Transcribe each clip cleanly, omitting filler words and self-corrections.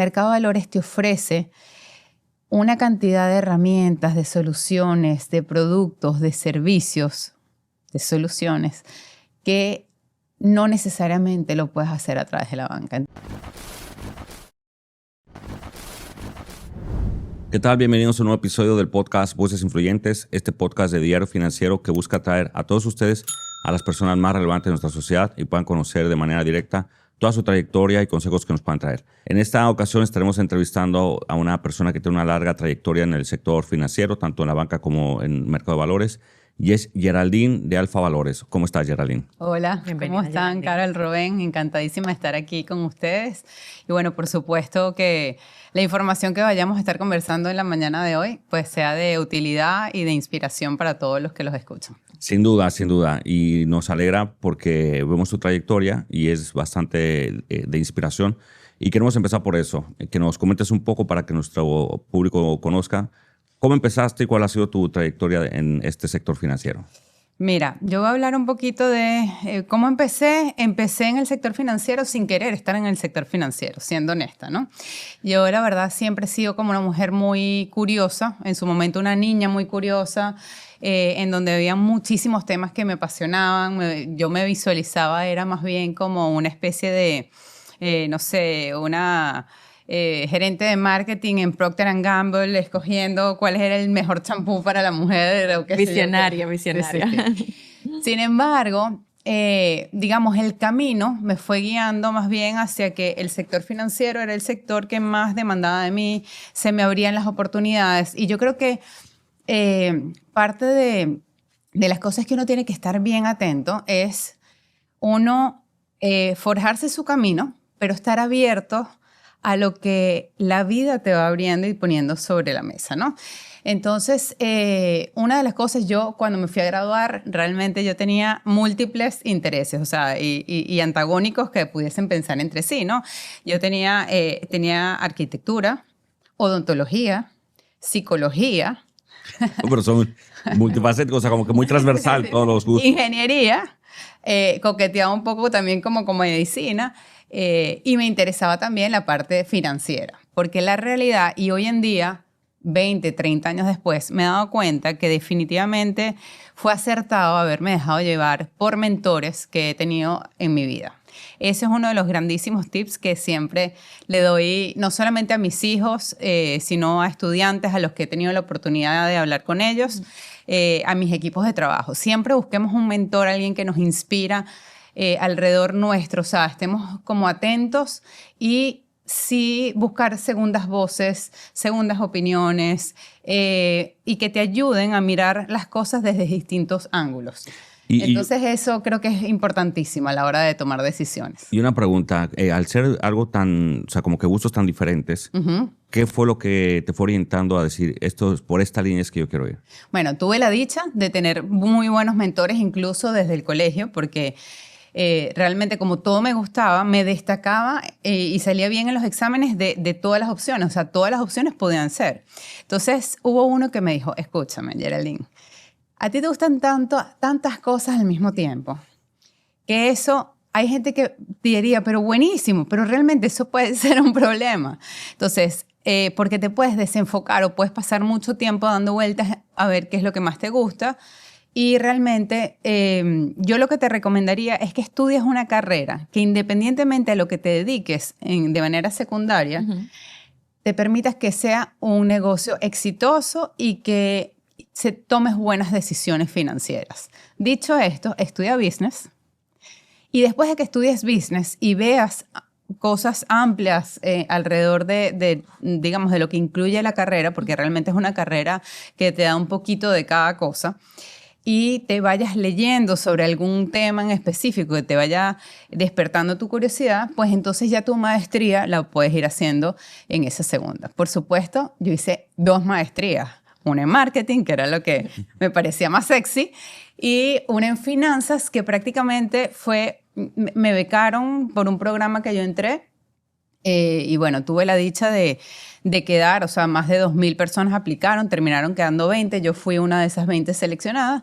Mercado de Valores te ofrece una cantidad de herramientas, de soluciones, de productos, de servicios, de soluciones que no necesariamente lo puedes hacer a través de la banca. ¿Qué tal? Bienvenidos a un nuevo episodio del podcast Voces Influyentes, este podcast de diario financiero que busca atraer a todos ustedes a las personas más relevantes de nuestra sociedad y puedan conocer de manera directa toda su trayectoria y consejos que nos puedan traer. En esta ocasión estaremos entrevistando a una persona que tiene una larga trayectoria en el sector financiero, tanto en la banca como en el mercado de valores, y es Geraldine de Alfa Valores. ¿Cómo estás, Geraldine? Hola, ¿cómo están? Carol, Rubén, encantadísima de estar aquí con ustedes. Y bueno, por supuesto que la información que vayamos a estar conversando en la mañana de hoy, pues sea de utilidad y de inspiración para todos los que los escuchan. Sin duda, sin duda. Y nos alegra porque vemos tu trayectoria y es bastante de inspiración. Y queremos empezar por eso, que nos comentes un poco para que nuestro público conozca cómo empezaste y cuál ha sido tu trayectoria en este sector financiero. Mira, yo voy a hablar un poquito de cómo empecé. Empecé en el sector financiero sin querer estar en el sector financiero, siendo honesta, ¿no? Yo, la verdad, siempre he sido como una mujer muy curiosa, en su momento una niña muy curiosa, en donde había muchísimos temas que me apasionaban. Yo me visualizaba, era más bien como una especie de, no sé, una gerente de marketing en Procter & Gamble, escogiendo cuál era el mejor champú para la mujer. O qué visionaria. Sí. Sin embargo, digamos, el camino me fue guiando más bien hacia que el sector financiero era el sector que más demandaba de mí, se me abrían las oportunidades. Y yo creo que parte de las cosas que uno tiene que estar bien atento es uno forjarse su camino, pero estar abierto a lo que la vida te va abriendo y poniendo sobre la mesa, ¿no? Entonces, una de las cosas, yo cuando me fui a graduar, realmente yo tenía múltiples intereses, o sea, y antagónicos que pudiesen pensar entre sí, ¿no? Yo tenía arquitectura, odontología, psicología. Pero son multifacéticos, o sea, como que muy transversal todos los gustos. Ingeniería, coqueteaba un poco también como medicina. Y me interesaba también la parte financiera, porque la realidad, y hoy en día, 20, 30 años después, me he dado cuenta que definitivamente fue acertado haberme dejado llevar por mentores que he tenido en mi vida. Ese es uno de los grandísimos tips que siempre le doy, no solamente a mis hijos, sino a estudiantes a los que he tenido la oportunidad de hablar con ellos, a mis equipos de trabajo. Siempre busquemos un mentor, alguien que nos inspira alrededor nuestro, o sea, estemos como atentos y sí buscar segundas voces, segundas opiniones y que te ayuden a mirar las cosas desde distintos ángulos. Entonces eso creo que es importantísimo a la hora de tomar decisiones. Y una pregunta, al ser algo tan, o sea, como que gustos tan diferentes, ¿qué fue lo que te fue orientando a decir, esto por esta línea es que yo quiero ir? Bueno, tuve la dicha de tener muy buenos mentores incluso desde el colegio, porque realmente como todo me gustaba, me destacaba y salía bien en los exámenes de todas las opciones, o sea, todas las opciones podían ser. Entonces hubo uno que me dijo, escúchame, Geraldine, a ti te gustan tantas cosas al mismo tiempo, que eso, hay gente que diría, pero buenísimo, pero realmente eso puede ser un problema. Entonces, porque te puedes desenfocar o puedes pasar mucho tiempo dando vueltas a ver qué es lo que más te gusta. Y realmente yo lo que te recomendaría es que estudies una carrera que independientemente de lo que te dediques de manera secundaria, te permitas que sea un negocio exitoso y que tomes buenas decisiones financieras. Dicho esto, estudia business y después de que estudies business y veas cosas amplias alrededor digamos, de lo que incluye la carrera, porque realmente es una carrera que te da un poquito de cada cosa, y te vayas leyendo sobre algún tema en específico que te vaya despertando tu curiosidad, pues entonces ya tu maestría la puedes ir haciendo en esa segunda. Por supuesto, yo hice 2 maestrías, una en marketing, que era lo que me parecía más sexy, y una en finanzas, que prácticamente me becaron por un programa que yo entré, y bueno, tuve la dicha de quedar, o sea, más de 2.000 personas aplicaron, terminaron quedando 20, yo fui una de esas 20 seleccionadas,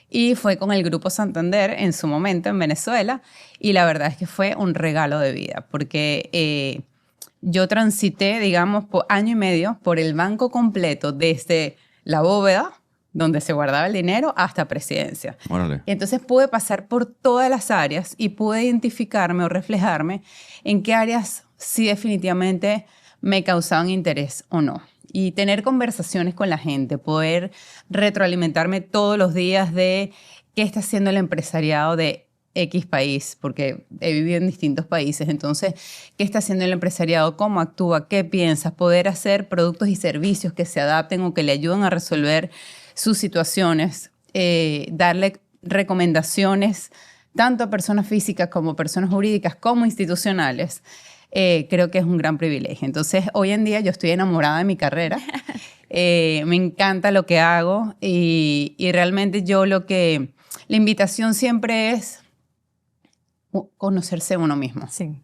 y fue con el Grupo Santander en su momento en Venezuela, y la verdad es que fue un regalo de vida, porque yo transité, digamos, por año y medio por el banco completo, desde la bóveda, donde se guardaba el dinero, hasta presidencia. Órale. Entonces pude pasar por todas las áreas y pude identificarme o reflejarme en qué áreas sí definitivamente me causaban interés o no. Y tener conversaciones con la gente, poder retroalimentarme todos los días de qué está haciendo el empresariado de X país, porque he vivido en distintos países. Entonces, ¿qué está haciendo el empresariado? ¿Cómo actúa? ¿Qué piensas? Poder hacer productos y servicios que se adapten o que le ayuden a resolver sus situaciones, darle recomendaciones tanto a personas físicas como personas jurídicas como institucionales, creo que es un gran privilegio. Entonces, hoy en día yo estoy enamorada de mi carrera, me encanta lo que hago y realmente la invitación siempre es conocerse uno mismo. Sí.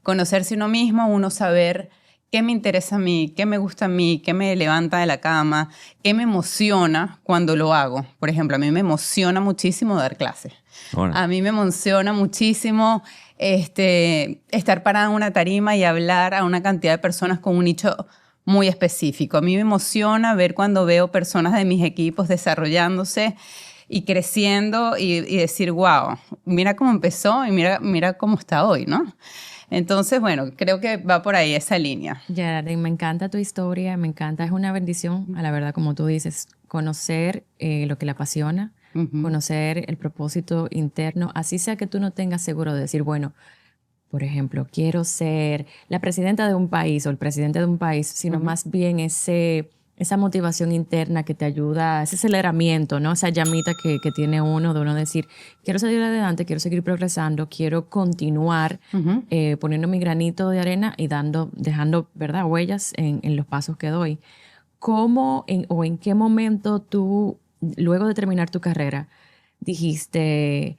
Conocerse uno mismo, uno saber qué me interesa a mí, qué me gusta a mí, qué me levanta de la cama, qué me emociona cuando lo hago. Por ejemplo, a mí me emociona muchísimo dar clases. Bueno. A mí me emociona muchísimo estar parada en una tarima y hablar a una cantidad de personas con un nicho muy específico. A mí me emociona ver cuando veo personas de mis equipos desarrollándose y creciendo y decir, wow, mira cómo empezó y mira cómo está hoy, ¿no? Entonces, bueno, creo que va por ahí esa línea. Geraldine, me encanta tu historia, me encanta, es una bendición, a la verdad, como tú dices, conocer lo que le apasiona, conocer el propósito interno, así sea que tú no tengas seguro de decir, bueno, por ejemplo, quiero ser la presidenta de un país o el presidente de un país, sino más bien esa motivación interna que te ayuda, ese aceleramiento, ¿no? Esa llamita que tiene uno de uno decir, quiero salir adelante, quiero seguir progresando, quiero continuar poniendo mi granito de arena y dejando, ¿verdad?, huellas en los pasos que doy. ¿Cómo o en qué momento tú, luego de terminar tu carrera, dijiste,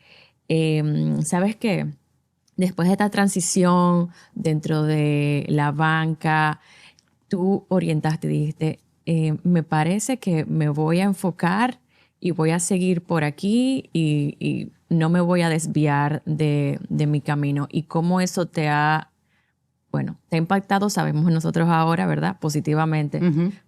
¿sabes qué? Después de esta transición dentro de la banca, tú orientaste y dijiste, me parece que me voy a enfocar y voy a seguir por aquí y no me voy a desviar de mi camino. Y cómo eso te ha impactado, sabemos nosotros ahora, ¿verdad? Positivamente.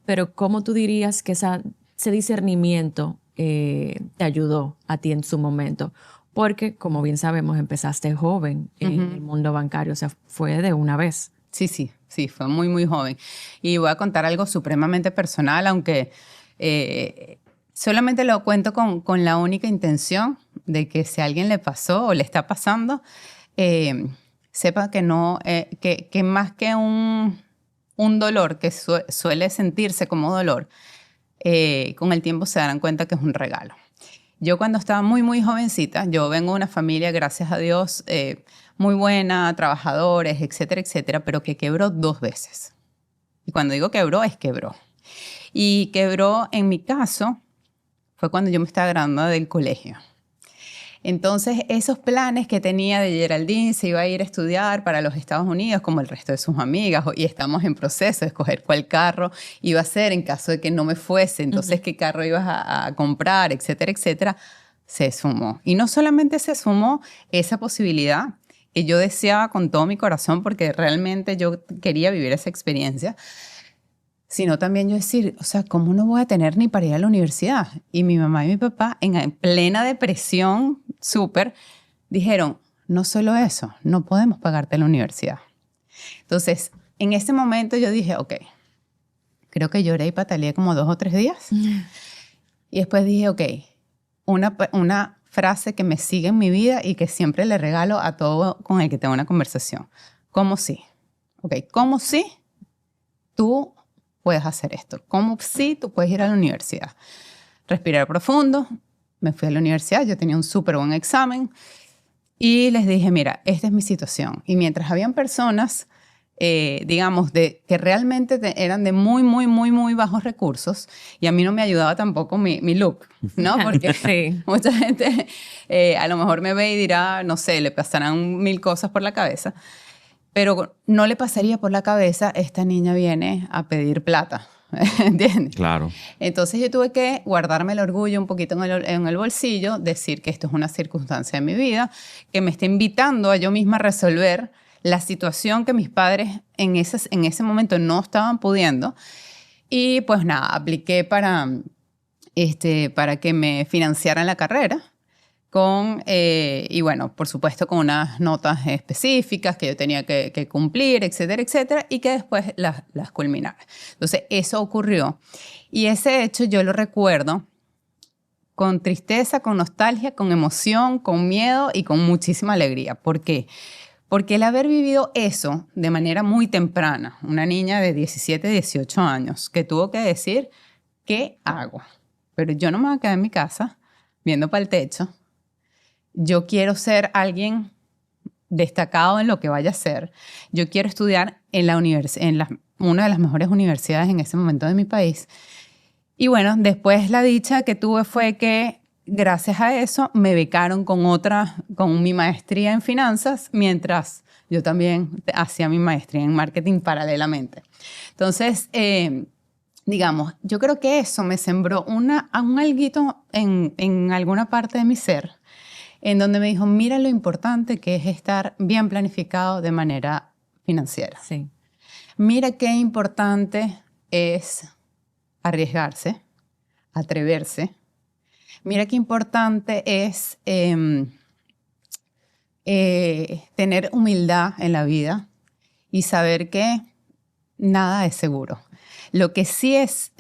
Pero ¿cómo tú dirías que ese discernimiento te ayudó a ti en su momento? Porque, como bien sabemos, empezaste joven en el mundo bancario, o sea, fue de una vez. Sí, fue muy, muy joven. Y voy a contar algo supremamente personal, aunque solamente lo cuento con la única intención de que si a alguien le pasó o le está pasando, sepa que no, que más que un dolor que suele sentirse como dolor, con el tiempo se darán cuenta que es un regalo. Yo cuando estaba muy, muy jovencita, yo vengo de una familia, gracias a Dios, muy buena, trabajadores, etcétera, etcétera, pero que quebró 2 veces. Y cuando digo quebró, es quebró. Y quebró, en mi caso, fue cuando yo me estaba graduando del colegio. Entonces, esos planes que tenía de Geraldine, se iba a ir a estudiar para los Estados Unidos, como el resto de sus amigas, y estamos en proceso de escoger cuál carro iba a ser en caso de que no me fuese, entonces qué carro ibas a comprar, etcétera, etcétera, se sumó. Y no solamente se sumó esa posibilidad que yo deseaba con todo mi corazón, porque realmente yo quería vivir esa experiencia, sino también yo decir, o sea, ¿cómo no voy a tener ni para ir a la universidad? Y mi mamá y mi papá, en plena depresión, súper, dijeron, no solo eso, no podemos pagarte la universidad. Entonces, en ese momento yo dije, ok, creo que lloré y pataleé como 2 o 3 días. Y después dije, ok, una frase que me sigue en mi vida y que siempre le regalo a todo con el que tengo una conversación. ¿Cómo sí? Ok, ¿cómo sí tú puedes hacer esto? ¿Cómo sí tú puedes ir a la universidad? Respirar profundo. Me fui a la universidad, yo tenía un súper buen examen y les dije, mira, esta es mi situación. Y mientras habían personas, digamos, que realmente eran de muy, muy, muy, muy bajos recursos y a mí no me ayudaba tampoco mi look, ¿no? Porque Sí. mucha gente a lo mejor me ve y dirá, no sé, le pasarán 1000 cosas por la cabeza, pero no le pasaría por la cabeza, esta niña viene a pedir plata. ¿Entiendes? Claro. Entonces yo tuve que guardarme el orgullo un poquito en el bolsillo, decir que esto es una circunstancia de mi vida, que me está invitando a yo misma resolver la situación que mis padres en ese momento no estaban pudiendo. Y pues nada, apliqué para que me financiaran la carrera. Y bueno, por supuesto con unas notas específicas que yo tenía que cumplir, etcétera, etcétera, y que después las culminara. Entonces, eso ocurrió. Y ese hecho yo lo recuerdo con tristeza, con nostalgia, con emoción, con miedo y con muchísima alegría. ¿Por qué? Porque el haber vivido eso de manera muy temprana, una niña de 17, 18 años, que tuvo que decir, ¿qué hago? Pero yo no me voy a quedar en mi casa viendo para el techo. Yo quiero ser alguien destacado en lo que vaya a ser. Yo quiero estudiar en una de las mejores universidades en ese momento de mi país. Y bueno, después la dicha que tuve fue que gracias a eso me becaron con mi maestría en finanzas, mientras yo también hacía mi maestría en marketing paralelamente. Entonces, digamos, yo creo que eso me sembró un alguito en alguna parte de mi ser, en donde me dijo, mira lo importante que es estar bien planificado de manera financiera. Sí. Mira qué importante es arriesgarse, atreverse. Mira qué importante es tener humildad en la vida y saber que nada es seguro. Lo que sí es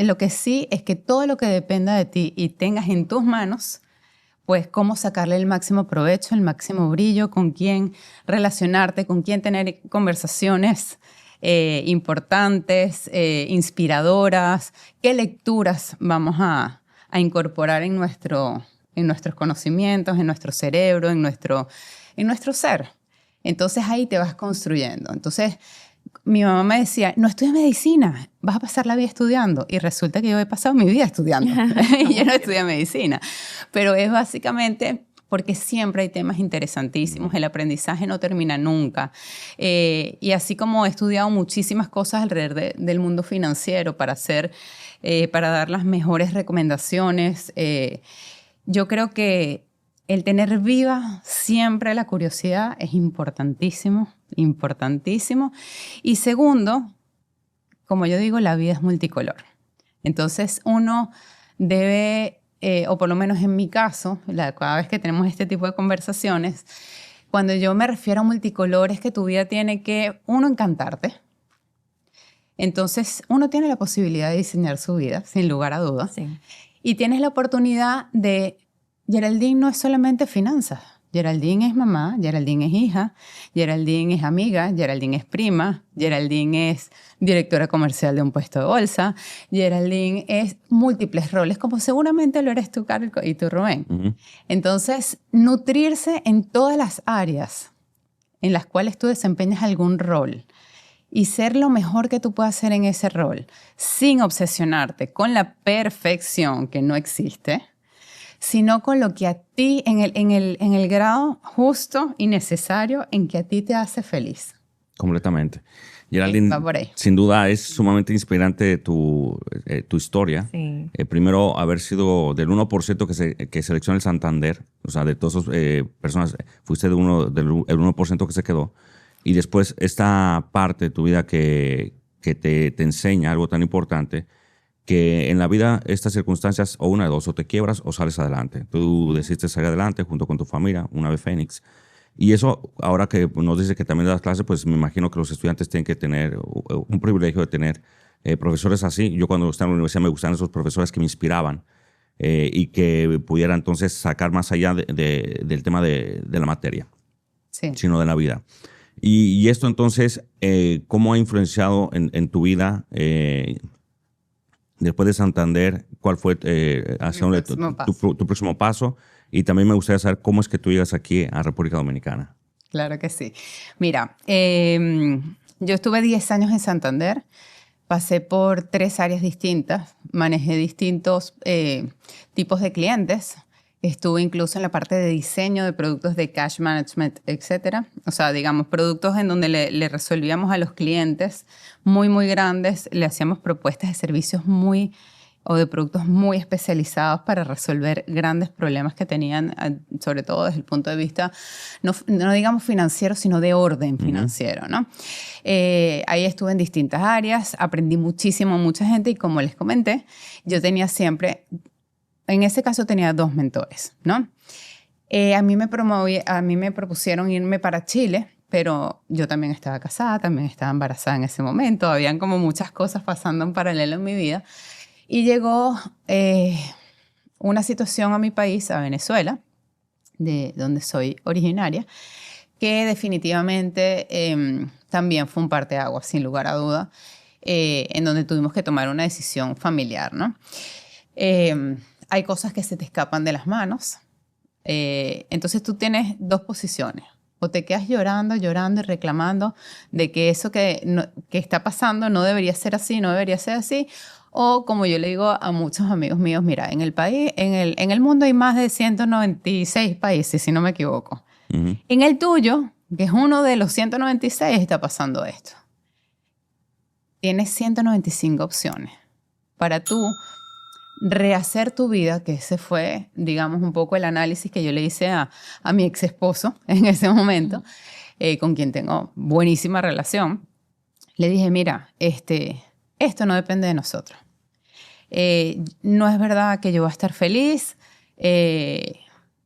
que todo lo que dependa de ti y tengas en tus manos, pues cómo sacarle el máximo provecho, el máximo brillo, con quién relacionarte, con quién tener conversaciones importantes, inspiradoras, qué lecturas vamos a incorporar en nuestros conocimientos, en nuestro cerebro, en nuestro ser. Entonces ahí te vas construyendo. Entonces mi mamá me decía, no estudies medicina, vas a pasar la vida estudiando. Y resulta que yo he pasado mi vida estudiando. Y yo no estudié medicina. Pero es básicamente porque siempre hay temas interesantísimos. El aprendizaje no termina nunca. Y así como he estudiado muchísimas cosas alrededor del mundo financiero para dar las mejores recomendaciones, yo creo que el tener viva siempre la curiosidad es importantísimo, importantísimo. Y segundo, como yo digo, la vida es multicolor. Entonces uno debe, o por lo menos en mi caso, cada vez que tenemos este tipo de conversaciones, cuando yo me refiero a multicolor es que tu vida tiene que, uno, encantarte. Entonces uno tiene la posibilidad de diseñar su vida, sin lugar a dudas. Sí. Y tienes la oportunidad de... Geraldine no es solamente finanzas. Geraldine es mamá, Geraldine es hija, Geraldine es amiga, Geraldine es prima, Geraldine es directora comercial de un puesto de bolsa, Geraldine es múltiples roles, como seguramente lo eres tú, Carlos, y tú, Rubén. Uh-huh. Entonces, nutrirse en todas las áreas en las cuales tú desempeñas algún rol y ser lo mejor que tú puedas hacer en ese rol, sin obsesionarte con la perfección que no existe, sino con lo que a ti, en el grado justo y necesario en que a ti te hace feliz. Completamente. Geraldine, sin duda es sumamente inspirante tu historia. Sí. Primero, haber sido del 1% que seleccionó el Santander, o sea, de todas esas personas, fuiste del 1% que se quedó. Y después esta parte de tu vida que te enseña algo tan importante, que en la vida estas circunstancias, o una de dos, o te quiebras o sales adelante. Tú decidiste salir adelante junto con tu familia, una ave fénix. Y eso, ahora que nos dice que también das clases, pues me imagino que los estudiantes tienen que tener un privilegio de tener profesores así. Yo cuando estaba en la universidad me gustaban esos profesores que me inspiraban y que pudiera entonces sacar más allá del tema de la materia, sí, sino de la vida. Y esto entonces, ¿cómo ha influenciado en tu vida? Después de Santander, ¿cuál fue tu próximo paso? Y también me gustaría saber cómo es que tú llegas aquí a República Dominicana. Claro que sí. Mira, yo estuve 10 años en Santander, pasé por 3 áreas distintas, manejé distintos tipos de clientes. Estuve incluso en la parte de diseño de productos de cash management, etcétera. O sea, digamos, productos en donde le resolvíamos a los clientes muy, muy grandes, le hacíamos propuestas de servicios muy o de productos muy especializados para resolver grandes problemas que tenían, sobre todo desde el punto de vista, no digamos financiero, sino de orden financiero, ¿no? Ahí estuve en distintas áreas, aprendí muchísimo, mucha gente, y como les comenté, yo tenía siempre, en ese caso tenía 2 mentores, ¿no? A mí me propusieron irme para Chile, pero yo también estaba casada, también estaba embarazada en ese momento, habían como muchas cosas pasando en paralelo en mi vida. Y llegó una situación a mi país, a Venezuela, de donde soy originaria, que definitivamente también fue un parteaguas, sin lugar a duda, en donde tuvimos que tomar una decisión familiar, ¿no? Hay cosas que se te escapan de las manos. Entonces tú tienes 2 posiciones. O te quedas llorando y reclamando de que eso que está pasando no debería ser así, no debería ser así. O como yo le digo a muchos amigos míos, mira, en el mundo hay más de 196 países, si no me equivoco. Uh-huh. En el tuyo, que es uno de los 196, está pasando esto. Tienes 195 opciones para tú rehacer tu vida, que ese fue, digamos, un poco el análisis que yo le hice a mi ex esposo en ese momento, con quien tengo buenísima relación. Le dije, mira, esto no depende de nosotros. No es verdad que yo voy a estar feliz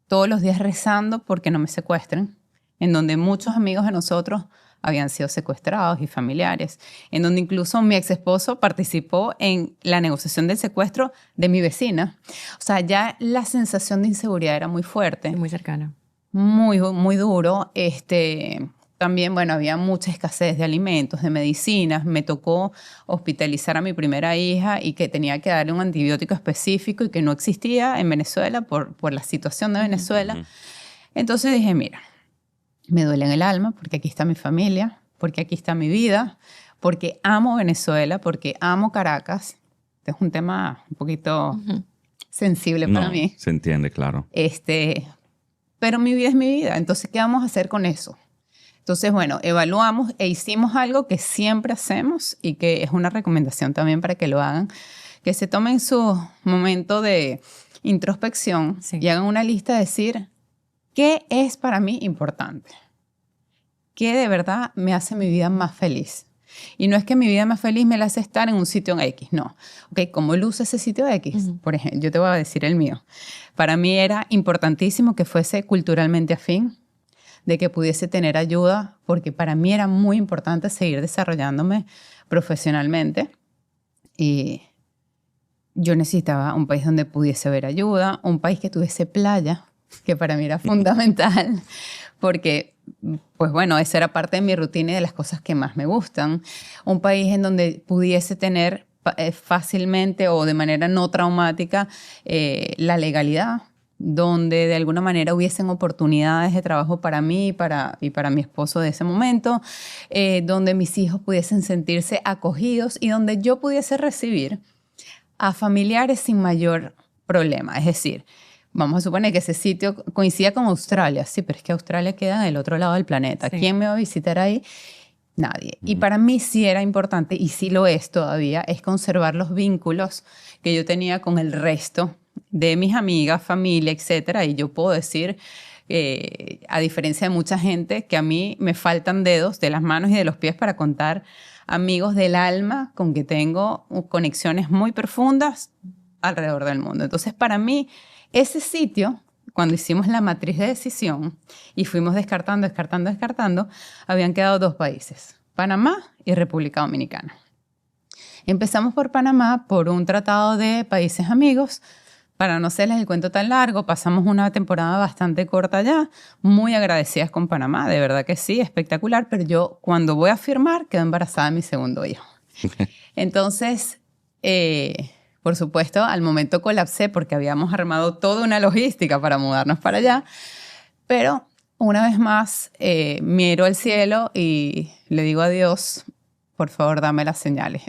todos los días rezando porque no me secuestren, en donde muchos amigos de nosotros habían sido secuestrados y familiares, en donde incluso mi ex esposo participó en la negociación del secuestro de mi vecina. O sea, ya la sensación de inseguridad era muy fuerte. Muy cercana. Muy, muy duro. También, bueno, había mucha escasez de alimentos, de medicinas. Me tocó hospitalizar a mi primera hija y que tenía que darle un antibiótico específico y que no existía en Venezuela por la situación de Venezuela. Entonces dije, mira, me duele en el alma porque aquí está mi familia, porque aquí está mi vida, porque amo Venezuela, porque amo Caracas. Este es un tema un poquito sensible para mí. Se entiende, claro. Pero mi vida es mi vida. Entonces, ¿qué vamos a hacer con eso? Entonces, bueno, evaluamos e hicimos algo que siempre hacemos y que es una recomendación también para que lo hagan, que se tomen su momento de introspección y hagan una lista de decir, ¿qué es para mí importante? ¿Qué de verdad me hace mi vida más feliz? Y no es que mi vida más feliz me la hace estar en un sitio en X, no. Okay, ¿cómo luce ese sitio X? Por ejemplo, yo te voy a decir el mío. Para mí era importantísimo que fuese culturalmente afín, de que pudiese tener ayuda, porque para mí era muy importante seguir desarrollándome profesionalmente. Y yo necesitaba un país donde pudiese haber ayuda, un país que tuviese playa, que para mí era fundamental, porque, pues bueno, esa era parte de mi rutina y de las cosas que más me gustan. Un país en donde pudiese tener fácilmente o de manera no traumática la legalidad, donde de alguna manera hubiesen oportunidades de trabajo para mí y para mi esposo de ese momento, donde mis hijos pudiesen sentirse acogidos y donde yo pudiese recibir a familiares sin mayor problema. Es decir, vamos a suponer que ese sitio coincida con Australia. Sí, pero es que Australia queda del otro lado del planeta. Sí. ¿Quién me va a visitar ahí? Nadie. Y para mí sí era importante, y sí lo es todavía, es conservar los vínculos que yo tenía con el resto de mis amigas, familia, etcétera. Y yo puedo decir, a diferencia de mucha gente, que a mí me faltan dedos de las manos y de los pies para contar amigos del alma con que tengo conexiones muy profundas alrededor del mundo. Entonces, para mí, ese sitio, cuando hicimos la matriz de decisión y fuimos descartando, habían quedado 2 países, Panamá y República Dominicana. Empezamos por Panamá por un tratado de países amigos. Para no hacerles el cuento tan largo, pasamos una temporada bastante corta allá, muy agradecidas con Panamá, de verdad que sí, espectacular, pero yo cuando voy a firmar quedo embarazada de mi segundo hijo. Entonces, por supuesto, al momento colapsé porque habíamos armado toda una logística para mudarnos para allá, pero una vez más miro al cielo y le digo a Dios, por favor, dame las señales.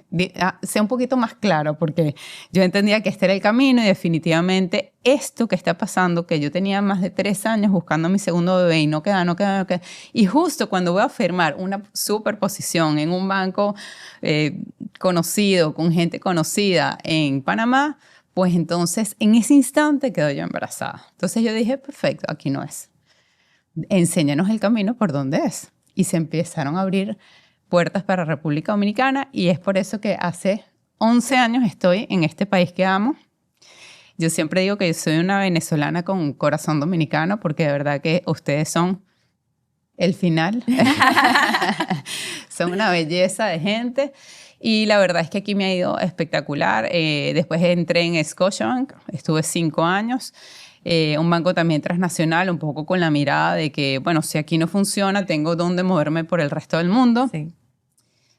Sea un poquito más claro, porque yo entendía que este era el camino y definitivamente esto que está pasando, que yo tenía más de 3 años buscando a mi segundo bebé y no queda. Y justo cuando voy a firmar una superposición en un banco conocido, con gente conocida en Panamá, pues entonces en ese instante quedo yo embarazada. Entonces yo dije, perfecto, aquí no es. Enséñanos el camino por donde es. Y se empezaron a abrir puertas para República Dominicana y es por eso que hace 11 años estoy en este país que amo. Yo siempre digo que yo soy una venezolana con un corazón dominicano porque de verdad que ustedes son el final. Son una belleza de gente y la verdad es que aquí me ha ido espectacular. Después entré en Scotiabank, estuve 5 años. Un banco también transnacional, un poco con la mirada de que, bueno, si aquí no funciona, tengo dónde moverme por el resto del mundo. Sí.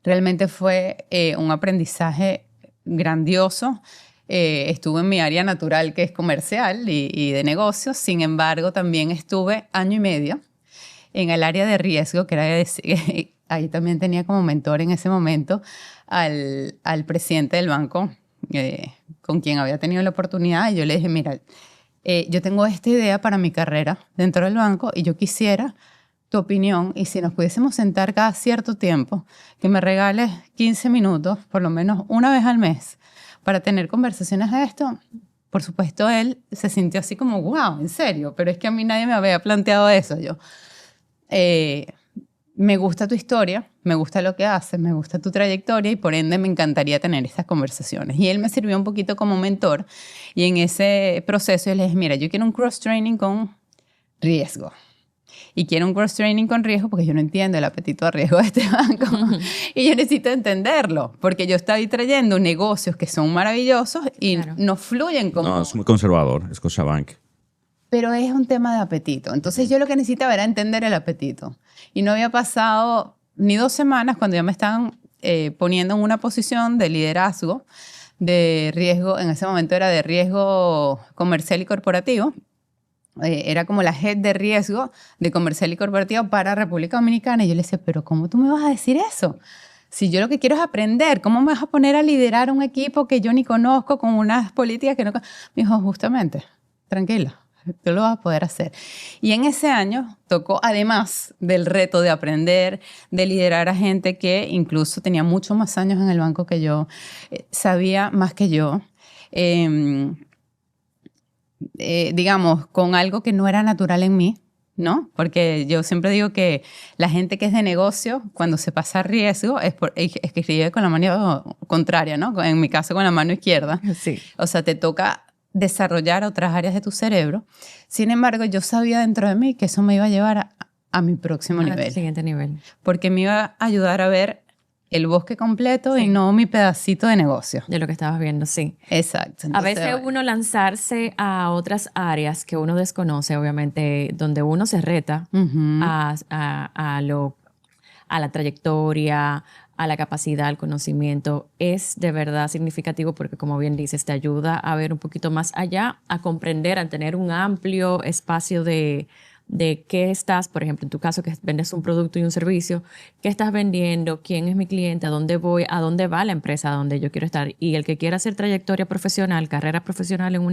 Realmente fue un aprendizaje grandioso. Estuve en mi área natural, que es comercial y de negocios. Sin embargo, también estuve 1 año y medio en el área de riesgo, que era ahí también tenía como mentor en ese momento al presidente del banco, con quien había tenido la oportunidad. Y yo le dije, mira, yo tengo esta idea para mi carrera dentro del banco y yo quisiera tu opinión y si nos pudiésemos sentar cada cierto tiempo, que me regales 15 minutos, por lo menos una vez al mes, para tener conversaciones de esto. Por supuesto, él se sintió así como, wow, en serio, pero es que a mí nadie me había planteado eso. Yo, me gusta tu historia, me gusta lo que haces, me gusta tu trayectoria y por ende me encantaría tener estas conversaciones. Y él me sirvió un poquito como mentor y en ese proceso yo le dije, mira, yo quiero un cross-training con riesgo. Y quiero un cross-training con riesgo porque yo no entiendo el apetito a riesgo de este banco. Y yo necesito entenderlo porque yo estoy trayendo negocios que son maravillosos y Claro. no fluyen como... No, es muy conservador, Scotiabank. Pero es un tema de apetito. Entonces yo lo que necesitaba era entender el apetito. Y no había pasado ni 2 semanas cuando ya me estaban poniendo en una posición de liderazgo de riesgo. En ese momento era de riesgo comercial y corporativo. Era como la head de riesgo de comercial y corporativo para República Dominicana. Y yo le decía, pero ¿cómo tú me vas a decir eso? Si yo lo que quiero es aprender, ¿cómo me vas a poner a liderar un equipo que yo ni conozco con unas políticas que no... Me dijo, justamente, tranquila, tú lo vas a poder hacer. Y en ese año tocó, además del reto de aprender, de liderar a gente que incluso tenía muchos más años en el banco que yo, sabía más que yo, digamos, con algo que no era natural en mí, ¿no? Porque yo siempre digo que la gente que es de negocio, cuando se pasa riesgo, es que escribe con la mano contraria, ¿no? En mi caso, con la mano izquierda. Sí. O sea, te toca desarrollar otras áreas de tu cerebro. Sin embargo, yo sabía dentro de mí que eso me iba a llevar a mi próximo nivel. Al siguiente nivel. Porque me iba a ayudar a ver el bosque completo y no mi pedacito de negocio. De lo que estabas viendo, sí. Exacto. A Entonces, veces uno lanzarse a otras áreas que uno desconoce, obviamente, donde uno se reta a la trayectoria, a la capacidad, al conocimiento, es de verdad significativo porque, como bien dices, te ayuda a ver un poquito más allá, a comprender, a tener un amplio espacio de qué estás, por ejemplo, en tu caso que vendes un producto y un servicio, qué estás vendiendo, quién es mi cliente, a dónde voy, a dónde va la empresa, a dónde yo quiero estar. Y el que quiera hacer trayectoria profesional, carrera profesional en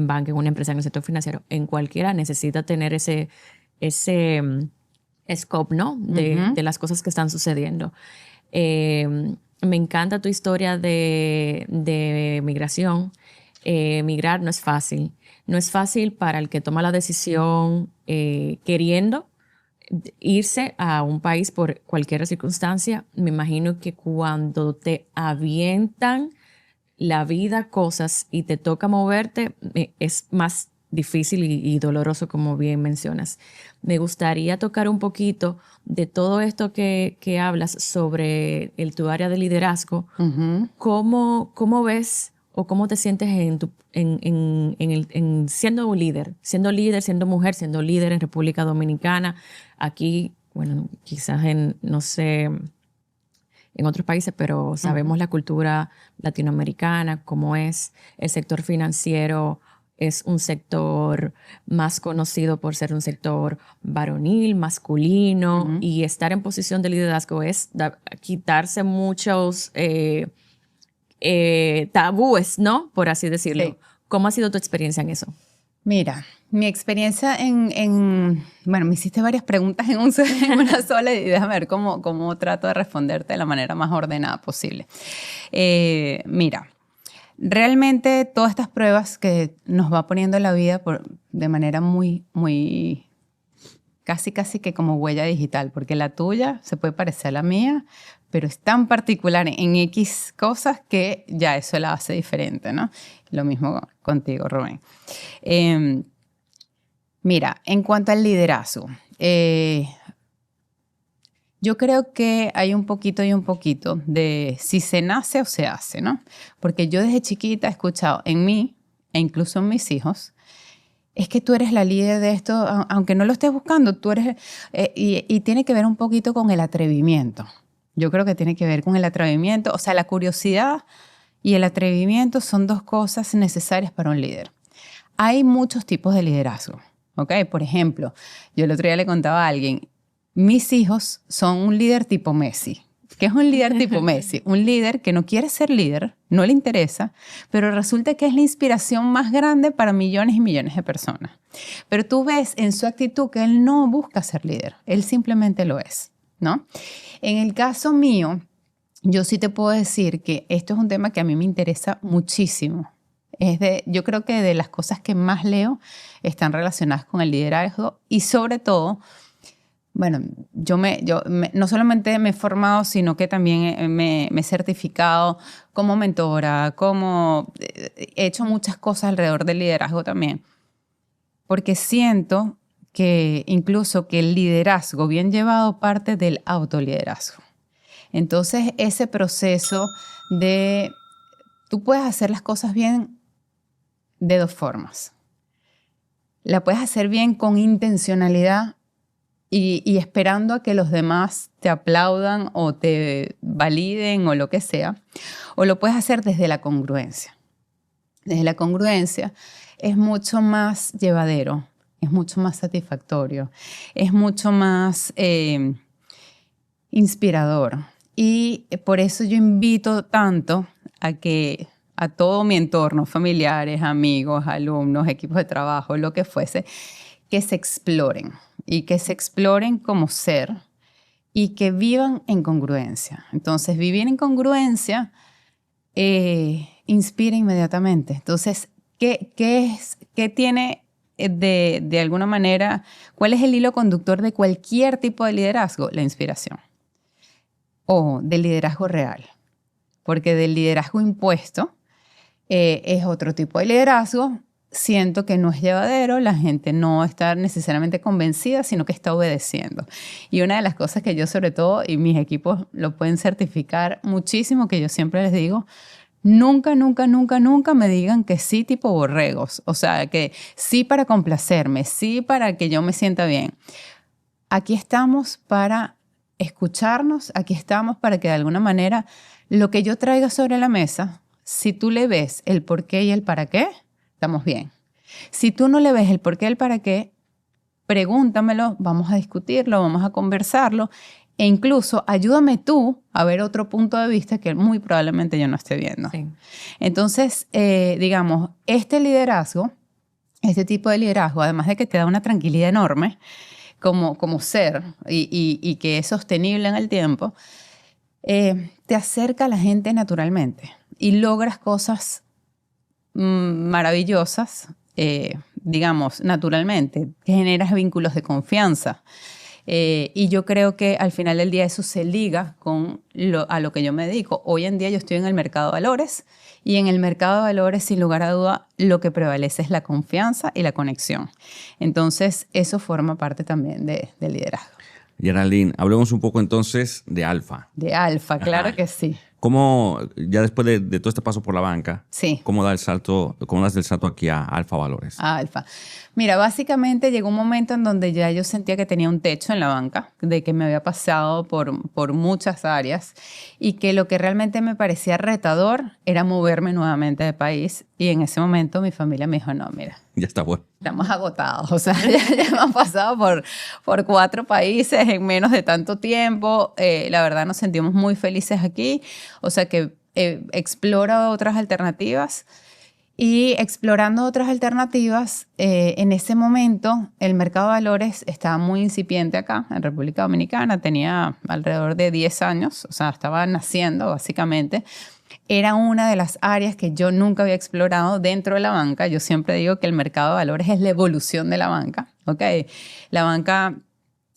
banca, en una empresa, en el sector financiero, en cualquiera, necesita tener ese scope, ¿no? De las cosas que están sucediendo. Me encanta tu historia de migración. Migrar no es fácil. No es fácil para el que toma la decisión queriendo irse a un país por cualquier circunstancia. Me imagino que cuando te avientan la vida cosas y te toca moverte, es más difícil y doloroso, como bien mencionas. Me gustaría tocar un poquito de todo esto que hablas sobre tu área de liderazgo. ¿Cómo ves o cómo te sientes en siendo un líder, siendo mujer, siendo líder en República Dominicana? Aquí, bueno, quizás no sé, en otros países, pero sabemos la cultura latinoamericana, cómo es el sector financiero. Es un sector más conocido por ser un sector varonil, masculino, y estar en posición de liderazgo es quitarse muchos tabúes, ¿no? Por así decirlo. Sí. ¿Cómo ha sido tu experiencia en eso? Mira, mi experiencia bueno, me hiciste varias preguntas en una sola y déjame ver cómo trato de responderte de la manera más ordenada posible. Mira, realmente todas estas pruebas que nos va poniendo la vida de manera muy, muy, casi que como huella digital, porque la tuya se puede parecer a la mía, pero es tan particular en X cosas que ya eso la hace diferente, ¿no? Lo mismo contigo, Rubén. Mira, en cuanto al liderazgo, yo creo que hay un poquito y un poquito de si se nace o se hace, ¿no? Porque yo desde chiquita he escuchado en mí, e incluso en mis hijos, es que tú eres la líder de esto, aunque no lo estés buscando, tú eres... y tiene que ver un poquito con el atrevimiento. Yo creo que tiene que ver con el atrevimiento. O sea, la curiosidad y el atrevimiento son dos cosas necesarias para un líder. Hay muchos tipos de liderazgo, ¿ok? Por ejemplo, yo el otro día le contaba a alguien, mis hijos son un líder tipo Messi. ¿Qué es un líder tipo Messi? Un líder que no quiere ser líder, no le interesa, pero resulta que es la inspiración más grande para millones y millones de personas. Pero tú ves en su actitud que él no busca ser líder, él simplemente lo es, ¿no? En el caso mío, yo sí te puedo decir que esto es un tema que a mí me interesa muchísimo. Yo creo que de las cosas que más leo están relacionadas con el liderazgo y sobre todo, bueno, yo no solamente me he formado, sino que también me he certificado como mentora, he hecho muchas cosas alrededor del liderazgo también, porque siento que incluso que el liderazgo bien llevado parte del autoliderazgo. Entonces, ese proceso tú puedes hacer las cosas bien de dos formas. La puedes hacer bien con intencionalidad y esperando a que los demás te aplaudan o te validen o lo que sea, o lo puedes hacer desde la congruencia. Desde la congruencia es mucho más llevadero, es mucho más satisfactorio, es mucho más inspirador. Y por eso yo invito tanto a todo mi entorno, familiares, amigos, alumnos, equipos de trabajo, lo que fuese, que se exploren y que se exploren como ser y que vivan en congruencia. Entonces, vivir en congruencia inspira inmediatamente. Entonces, ¿qué tiene de alguna manera, cuál es el hilo conductor de cualquier tipo de liderazgo? La inspiración. O del liderazgo real. Porque del liderazgo impuesto es otro tipo de liderazgo. Siento que no es llevadero, la gente no está necesariamente convencida, sino que está obedeciendo. Y una de las cosas que yo sobre todo, y mis equipos lo pueden certificar muchísimo, que yo siempre les digo, nunca me digan que sí tipo borregos. O sea, que sí para complacerme, sí para que yo me sienta bien. Aquí estamos para escucharnos, aquí estamos para que de alguna manera lo que yo traiga sobre la mesa, si tú le ves el por qué y el para qué, estamos bien. Si tú no le ves el por qué y el para qué, pregúntamelo, vamos a discutirlo, vamos a conversarlo e incluso ayúdame tú a ver otro punto de vista que muy probablemente yo no esté viendo. Sí. Entonces, digamos, este tipo de liderazgo, además de que te da una tranquilidad enorme como ser y que es sostenible en el tiempo, te acerca a la gente naturalmente y logras cosas maravillosas, digamos, naturalmente, que generas vínculos de confianza. Y yo creo que al final del día eso se liga a lo que yo me dedico. Hoy en día yo estoy en el mercado de valores y en el mercado de valores, sin lugar a duda, lo que prevalece es la confianza y la conexión. Entonces, eso forma parte también del liderazgo. Geraldine, hablemos un poco entonces de Alfa. De Alfa, claro que sí. ¿Cómo, ya después de todo este paso por la banca, sí, cómo das el salto aquí a Alfa Valores? A Alfa. Mira, básicamente llegó un momento en donde ya yo sentía que tenía un techo en la banca, de que me había pasado por muchas áreas y que lo que realmente me parecía retador era moverme nuevamente de país. Y en ese momento mi familia me dijo, no, mira. Ya está bueno. Estamos agotados, o sea, ya hemos pasado por 4 países en menos de tanto tiempo. La verdad nos sentimos muy felices aquí, o sea que explora otras alternativas. Y explorando otras alternativas, en ese momento el mercado de valores estaba muy incipiente acá, en República Dominicana, tenía alrededor de 10 años, o sea, estaba naciendo básicamente. Era una de las áreas que yo nunca había explorado dentro de la banca. Yo siempre digo que el mercado de valores es la evolución de la banca, ¿ok? La banca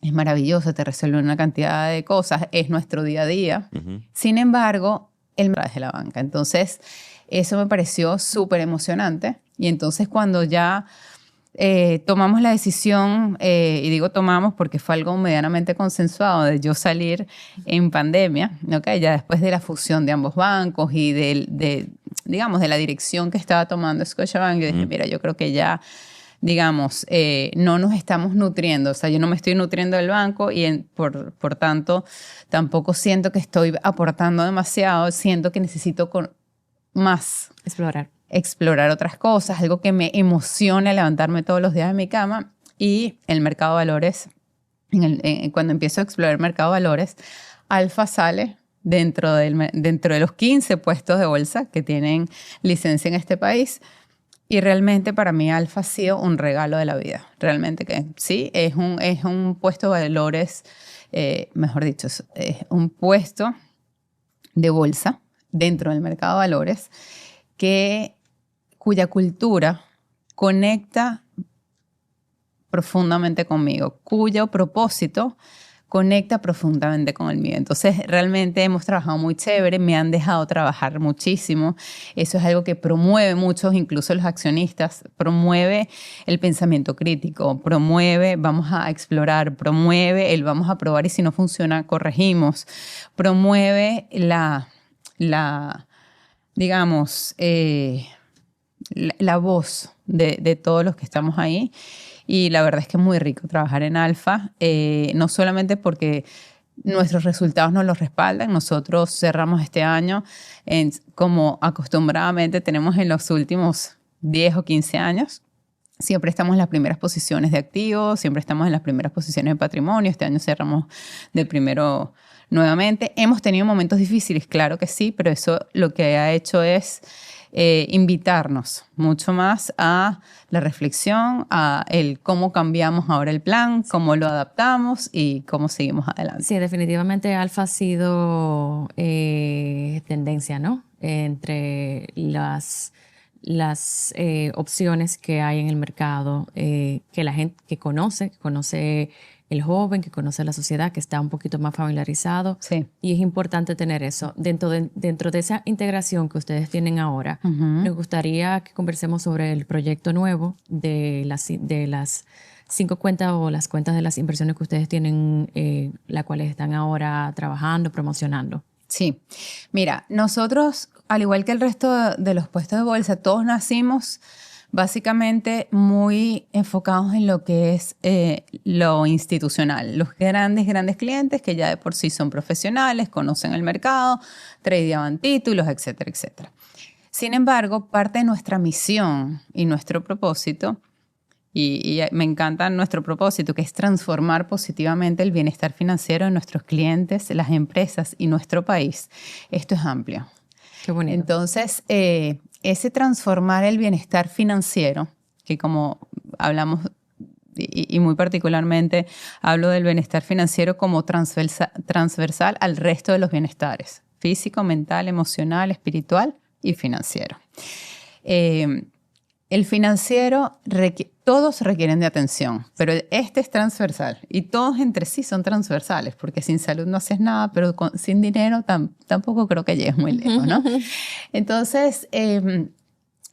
es maravillosa, te resuelve una cantidad de cosas, es nuestro día a día. Sin embargo, el mercado es de la banca. Entonces, eso me pareció súper emocionante. Y entonces cuando ya tomamos la decisión, y digo tomamos porque fue algo medianamente consensuado, de yo salir en pandemia, ¿okay? Ya después de la fusión de ambos bancos y digamos, de la dirección que estaba tomando Scotiabank, yo dije, mira, yo creo que ya, digamos, no nos estamos nutriendo. O sea, yo no me estoy nutriendo del banco y por tanto tampoco siento que estoy aportando demasiado, siento que necesito más explorar otras cosas, algo que me emocione levantarme todos los días de mi cama. Y el mercado de valores, cuando empiezo a explorar el mercado de valores, Alfa sale dentro de los 15 puestos de bolsa que tienen licencia en este país. Y realmente para mí Alfa ha sido un regalo de la vida. Realmente que sí, es un puesto de valores, mejor dicho, es un puesto de bolsa dentro del mercado de valores cuya cultura conecta profundamente conmigo, cuyo propósito conecta profundamente con el mío. Entonces, realmente hemos trabajado muy chévere, me han dejado trabajar muchísimo. Eso es algo que promueve muchos, incluso los accionistas, promueve el pensamiento crítico, promueve, vamos a explorar, promueve el vamos a probar y si no funciona, corregimos, promueve digamos, la voz de todos los que estamos ahí. Y la verdad es que es muy rico trabajar en Alfa, no solamente porque nuestros resultados nos los respaldan. Nosotros cerramos este año como acostumbradamente tenemos en los últimos 10 o 15 años. Siempre estamos en las primeras posiciones de activos, siempre estamos en las primeras posiciones de patrimonio. Este año cerramos de primero nuevamente. Hemos tenido momentos difíciles, claro que sí, pero eso lo que ha hecho es invitarnos mucho más a la reflexión, a el cómo cambiamos ahora el plan, cómo lo adaptamos y cómo seguimos adelante. Sí, definitivamente Alfa ha sido tendencia, ¿no? Entre las opciones que hay en el mercado, que la gente que conoce el joven, que conoce la sociedad, que está un poquito más familiarizado. Sí. Y es importante tener eso. Dentro de esa integración que ustedes tienen ahora, nos gustaría que conversemos sobre el proyecto nuevo de las 5 cuentas o las cuentas de las inversiones que ustedes tienen, las cuales están ahora trabajando, promocionando. Sí. Mira, nosotros, al igual que el resto de los puestos de bolsa, todos nacimos básicamente muy enfocados en lo que es lo institucional. Los grandes clientes que ya de por sí son profesionales, conocen el mercado, tradeaban títulos, etcétera, etcétera. Sin embargo, parte de nuestra misión y nuestro propósito, y me encanta nuestro propósito, que es transformar positivamente el bienestar financiero de nuestros clientes, las empresas y nuestro país. Esto es amplio. Qué bonito. Entonces, ese transformar el bienestar financiero, que como hablamos, y muy particularmente hablo del bienestar financiero como transversal al resto de los bienestares, físico, mental, emocional, espiritual y financiero. El financiero, todos requieren de atención, pero este es transversal y todos entre sí son transversales, porque sin salud no haces nada, pero sin dinero tampoco creo que llegues muy lejos, ¿no? Entonces,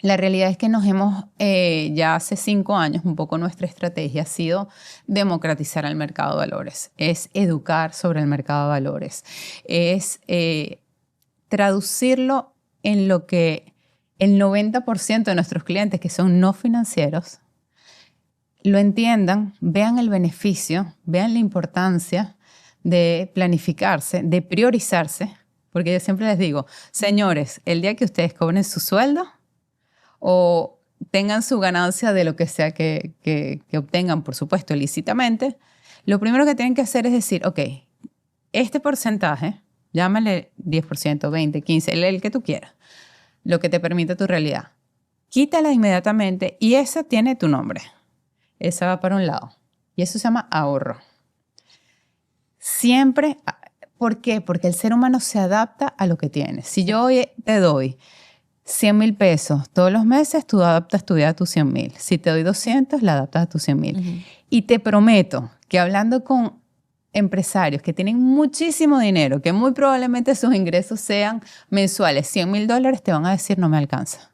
la realidad es que nos hemos, ya hace 5 años, un poco nuestra estrategia ha sido democratizar el mercado de valores, es educar sobre el mercado de valores, es traducirlo en lo que el 90% de nuestros clientes que son no financieros lo entiendan, vean el beneficio, vean la importancia de planificarse, de priorizarse, porque yo siempre les digo, señores, el día que ustedes cobren su sueldo o tengan su ganancia de lo que sea que obtengan, por supuesto, lícitamente, lo primero que tienen que hacer es decir, ok, este porcentaje, llámale 10%, 20%, 15%, el que tú quieras, lo que te permite tu realidad. quítala inmediatamente y esa tiene tu nombre. Esa va para un lado. Y eso se llama ahorro. Siempre, ¿por qué? Porque el ser humano se adapta a lo que tiene. Si yo hoy te doy 100,000 pesos todos los meses, tú adaptas tu vida a tus 100,000. Si te doy 200, la adaptas a tus 100,000. Y te prometo que hablando con empresarios que tienen muchísimo dinero, que muy probablemente sus ingresos sean mensuales, $100,000, te van a decir no me alcanza.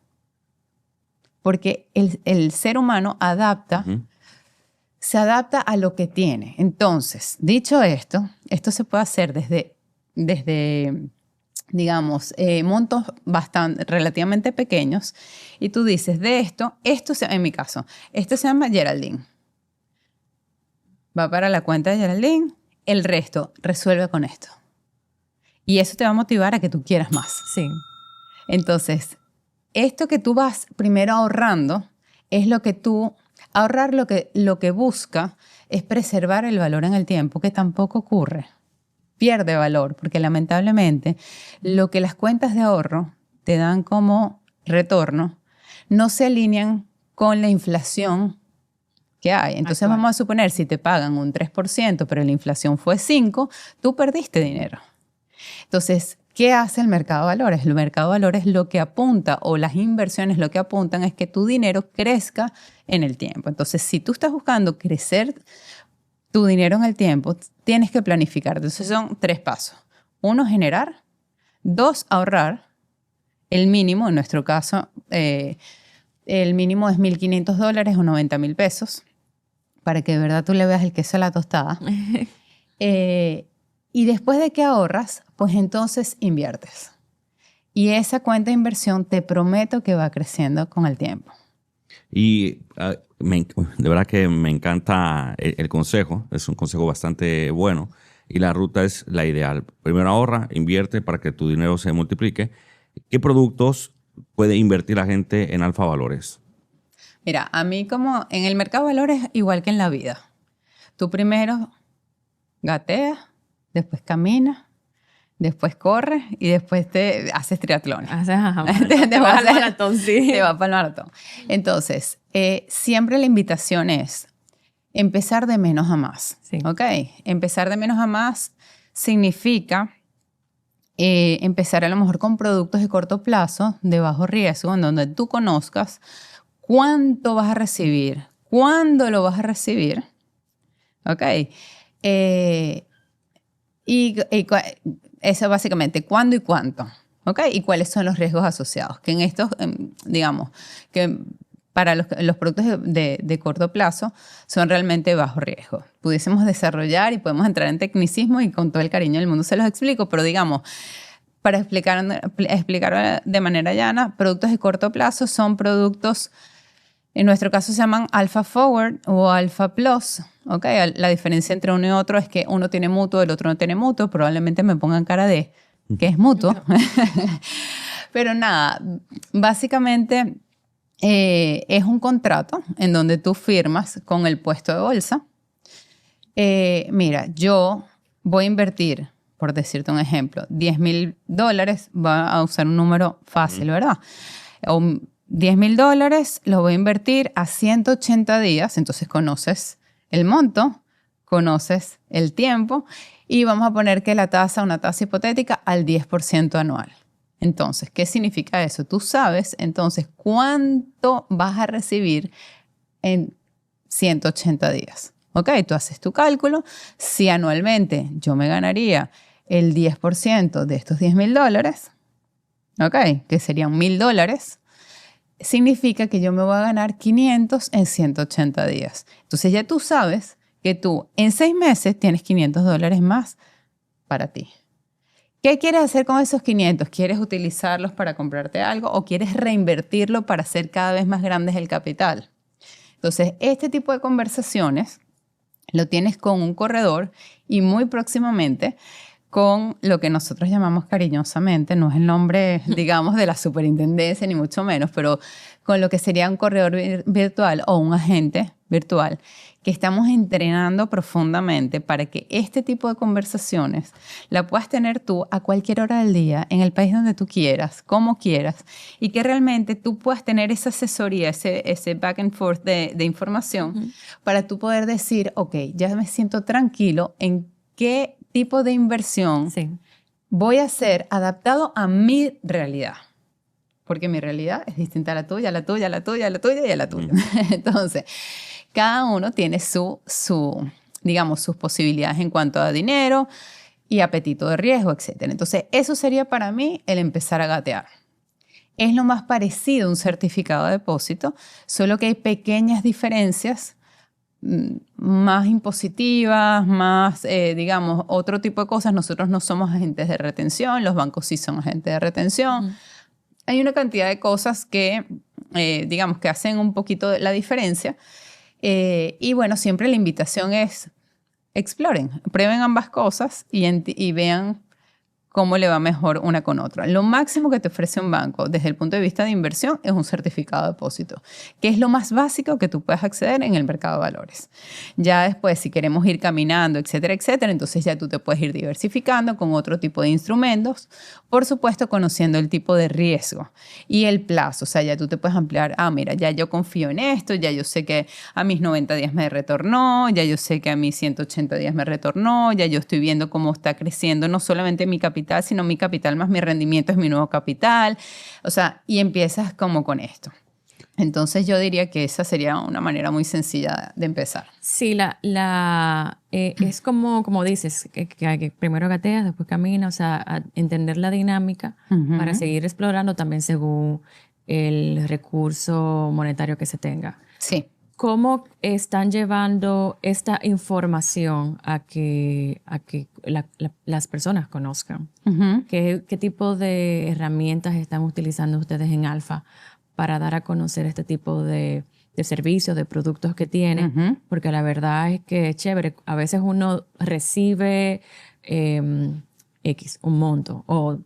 Porque el ser humano se adapta a lo que tiene. Entonces, dicho esto se puede hacer desde digamos, montos relativamente pequeños. Y tú dices, en mi caso, esto se llama Geraldine. Va para la cuenta de Geraldine, el resto resuelve con esto. Y eso te va a motivar a que tú quieras más. Sí. Entonces, esto que tú vas primero ahorrando es ahorrar lo que busca es preservar el valor en el tiempo, que tampoco ocurre. Pierde valor, porque lamentablemente lo que las cuentas de ahorro te dan como retorno no se alinean con la inflación que hay. Entonces vamos a suponer, si te pagan un 3%, pero la inflación fue 5%, tú perdiste dinero. Entonces, ¿qué hace el mercado de valores? El mercado de valores lo que apunta, o las inversiones lo que apuntan, es que tu dinero crezca en el tiempo. Entonces, si tú estás buscando crecer tu dinero en el tiempo, tienes que planificar. Entonces, son 3 pasos. 1, generar. 2, ahorrar. El mínimo, en nuestro caso, el mínimo es $1,500 o 90,000 pesos, para que de verdad tú le veas el queso a la tostada. Y después de que ahorras, pues entonces inviertes. Y esa cuenta de inversión te prometo que va creciendo con el tiempo. Y de verdad que me encanta el consejo. Es un consejo bastante bueno. Y la ruta es la ideal. Primero ahorra, invierte para que tu dinero se multiplique. ¿Qué productos puede invertir la gente en Alfa Valores? Mira, a mí como en el mercado de valores, igual que en la vida. Tú primero gateas, después caminas, después corres y después te haces triatlón. Te vas al maratón, sí. Te vas para el maratón. Entonces, siempre la invitación es empezar de menos a más. Sí. ¿Ok? Empezar de menos a más significa empezar a lo mejor con productos de corto plazo, de bajo riesgo, en donde tú conozcas cuánto vas a recibir, cuándo lo vas a recibir. ¿Ok? Y eso básicamente, cuándo y cuánto. ¿Ok? Y cuáles son los riesgos asociados. Que en estos, digamos, que para los productos de corto plazo son realmente bajo riesgo. Pudiésemos desarrollar y podemos entrar en tecnicismo y con todo el cariño del mundo se los explico, pero digamos, para explicar de manera llana, productos de corto plazo son productos, en nuestro caso se llaman Alpha Forward o Alpha Plus. ¿Okay? La diferencia entre uno y otro es que uno tiene mutuo, el otro no tiene mutuo. Probablemente me pongan cara de que es mutuo. Pero nada, básicamente es un contrato en donde tú firmas con el puesto de bolsa. Mira, yo voy a invertir, por decirte un ejemplo, $10,000, va a usar un número fácil, ¿verdad? O $10,000 los voy a invertir a 180 días, entonces conoces el monto, conoces el tiempo y vamos a poner que la tasa, una tasa hipotética, al 10% anual. Entonces, ¿qué significa eso? Tú sabes entonces cuánto vas a recibir en 180 días. ¿Ok? Tú haces tu cálculo. Si anualmente yo me ganaría el 10% de estos $10,000, ¿ok? Que serían $1,000, significa que yo me voy a ganar 500 en 180 días. Entonces ya tú sabes que tú en 6 meses tienes $500 más para ti. ¿Qué quieres hacer con esos 500? ¿Quieres utilizarlos para comprarte algo o quieres reinvertirlo para hacer cada vez más grandes el capital? Entonces, este tipo de conversaciones lo tienes con un corredor y muy próximamente con lo que nosotros llamamos cariñosamente, no es el nombre, digamos, de la superintendencia, ni mucho menos, pero con lo que sería un corredor virtual o un agente virtual que estamos entrenando profundamente para que este tipo de conversaciones la puedas tener tú a cualquier hora del día, en el país donde tú quieras, como quieras, y que realmente tú puedas tener esa asesoría, ese back and forth de información para tú poder decir, ok, ya me siento tranquilo en qué tipo de inversión voy a hacer adaptado a mi realidad. Porque mi realidad es distinta a la tuya, a la tuya, a la tuya, a la tuya y a la tuya. Entonces, cada uno tiene digamos, sus posibilidades en cuanto a dinero y apetito de riesgo, etc. Entonces, eso sería para mí el empezar a gatear. Es lo más parecido a un certificado de depósito, solo que hay pequeñas diferencias más impositivas, más, digamos, otro tipo de cosas. Nosotros no somos agentes de retención, los bancos sí son agentes de retención. Hay una cantidad de cosas que, digamos, que hacen un poquito la diferencia. Y bueno, siempre la invitación es exploren, prueben ambas cosas y vean cómo le va mejor una con otra. Lo máximo que te ofrece un banco desde el punto de vista de inversión es un certificado de depósito, que es lo más básico que tú puedes acceder en el mercado de valores. Ya después, si queremos ir caminando, etcétera, etcétera, entonces ya tú te puedes ir diversificando con otro tipo de instrumentos, por supuesto conociendo el tipo de riesgo y el plazo. O sea, ya tú te puedes ampliar, mira, ya yo confío en esto, ya yo sé que a mis 90 días me retornó, ya yo sé que a mis 180 días me retornó, ya yo estoy viendo cómo está creciendo no solamente mi capital, sino mi capital más mi rendimiento es mi nuevo capital. O sea, y empiezas como con esto. Entonces yo diría que esa sería una manera muy sencilla de empezar. Sí, es como dices, que primero gateas, después caminas, o sea, entender la dinámica para seguir explorando también según el recurso monetario que se tenga. Sí. ¿Cómo están llevando esta información a que las personas conozcan? ¿Qué tipo de herramientas están utilizando ustedes en Alfa para dar a conocer este tipo de servicios, de productos que tienen? Porque la verdad es que es chévere. A veces uno recibe un monto o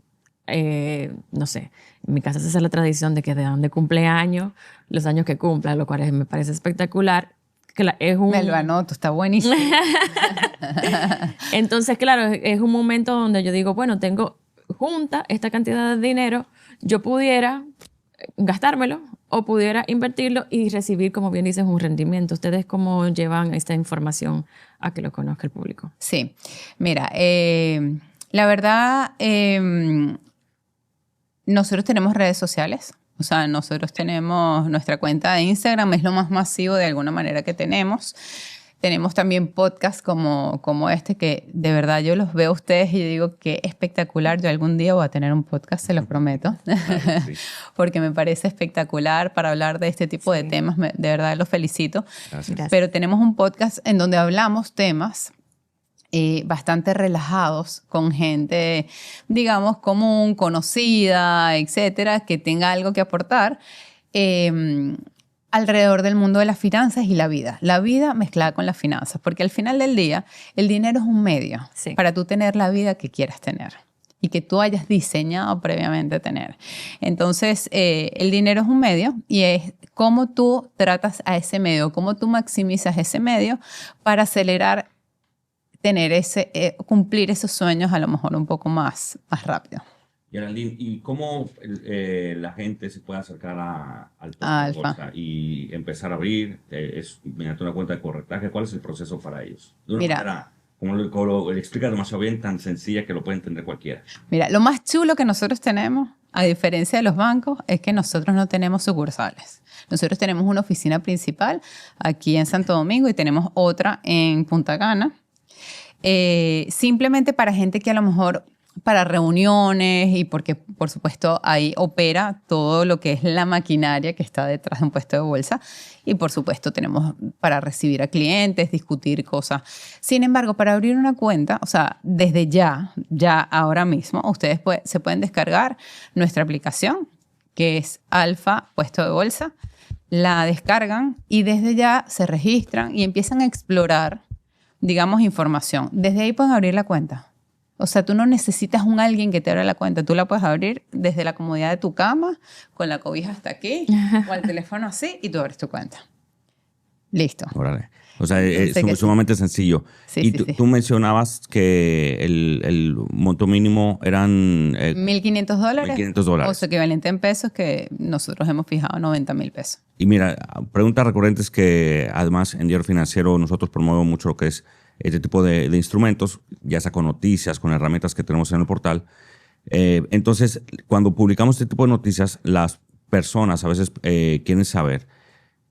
no sé, en mi casa se hace la tradición de que te dan de cumpleaños los años que cumpla, lo cual me parece espectacular. Me lo anoto, está buenísimo. Entonces, claro, es un momento donde yo digo, bueno, tengo junta esta cantidad de dinero, yo pudiera gastármelo o pudiera invertirlo y recibir, como bien dices, un rendimiento. ¿Ustedes cómo llevan esta información a que lo conozca el público? Sí, mira, la verdad, nosotros tenemos redes sociales. O sea, nosotros tenemos nuestra cuenta de Instagram, es lo más masivo de alguna manera que tenemos. Tenemos también podcasts como este, que de verdad yo los veo a ustedes y yo digo que espectacular. Yo algún día voy a tener un podcast, se los prometo. Claro, sí. Porque me parece espectacular para hablar de este tipo de temas. De verdad los felicito. Gracias. Pero tenemos un podcast en donde hablamos temas bastante relajados con gente, digamos, común, conocida, etcétera, que tenga algo que aportar alrededor del mundo de las finanzas y la vida mezclada con las finanzas, porque al final del día el dinero es un medio para tú tener la vida que quieras tener y que tú hayas diseñado previamente tener. Entonces, el dinero es un medio y es cómo tú tratas a ese medio, cómo tú maximizas ese medio para acelerar tener cumplir esos sueños a lo mejor un poco más rápido. Geraldine, ¿y cómo la gente se puede acercar al Alfa y empezar a abrir? Mediante una cuenta de corretaje. ¿Cuál es el proceso para ellos? De una manera, como lo explica demasiado bien, tan sencilla que lo puede entender cualquiera. Mira, lo más chulo que nosotros tenemos, a diferencia de los bancos, es que nosotros no tenemos sucursales. Nosotros tenemos una oficina principal aquí en Santo Domingo y tenemos otra en Punta Cana. Simplemente para gente que a lo mejor para reuniones y porque por supuesto ahí opera todo lo que es la maquinaria que está detrás de un puesto de bolsa y por supuesto tenemos para recibir a clientes, discutir cosas. Sin embargo, para abrir una cuenta, o sea, desde ya ahora mismo, ustedes se pueden descargar nuestra aplicación que es Alfa Puesto de Bolsa, la descargan y desde ya se registran y empiezan a explorar, digamos, información. Desde ahí pueden abrir la cuenta. O sea, tú no necesitas alguien que te abra la cuenta. Tú la puedes abrir desde la comodidad de tu cama, con la cobija hasta aquí, o el teléfono así, y tú abres tu cuenta. Listo. Órale. O sea, Entonces, es sumamente sencillo. Sí, Y sí, tú, sí. tú mencionabas que el monto mínimo eran $1,500 o su $1,500. equivalente en pesos, que nosotros hemos fijado 90,000 pesos. Y mira, preguntas recurrentes que además en Diario Financiero nosotros promovemos mucho lo que es este tipo de instrumentos, ya sea con noticias, con herramientas que tenemos en el portal. Entonces, cuando publicamos este tipo de noticias, las personas a veces quieren saber,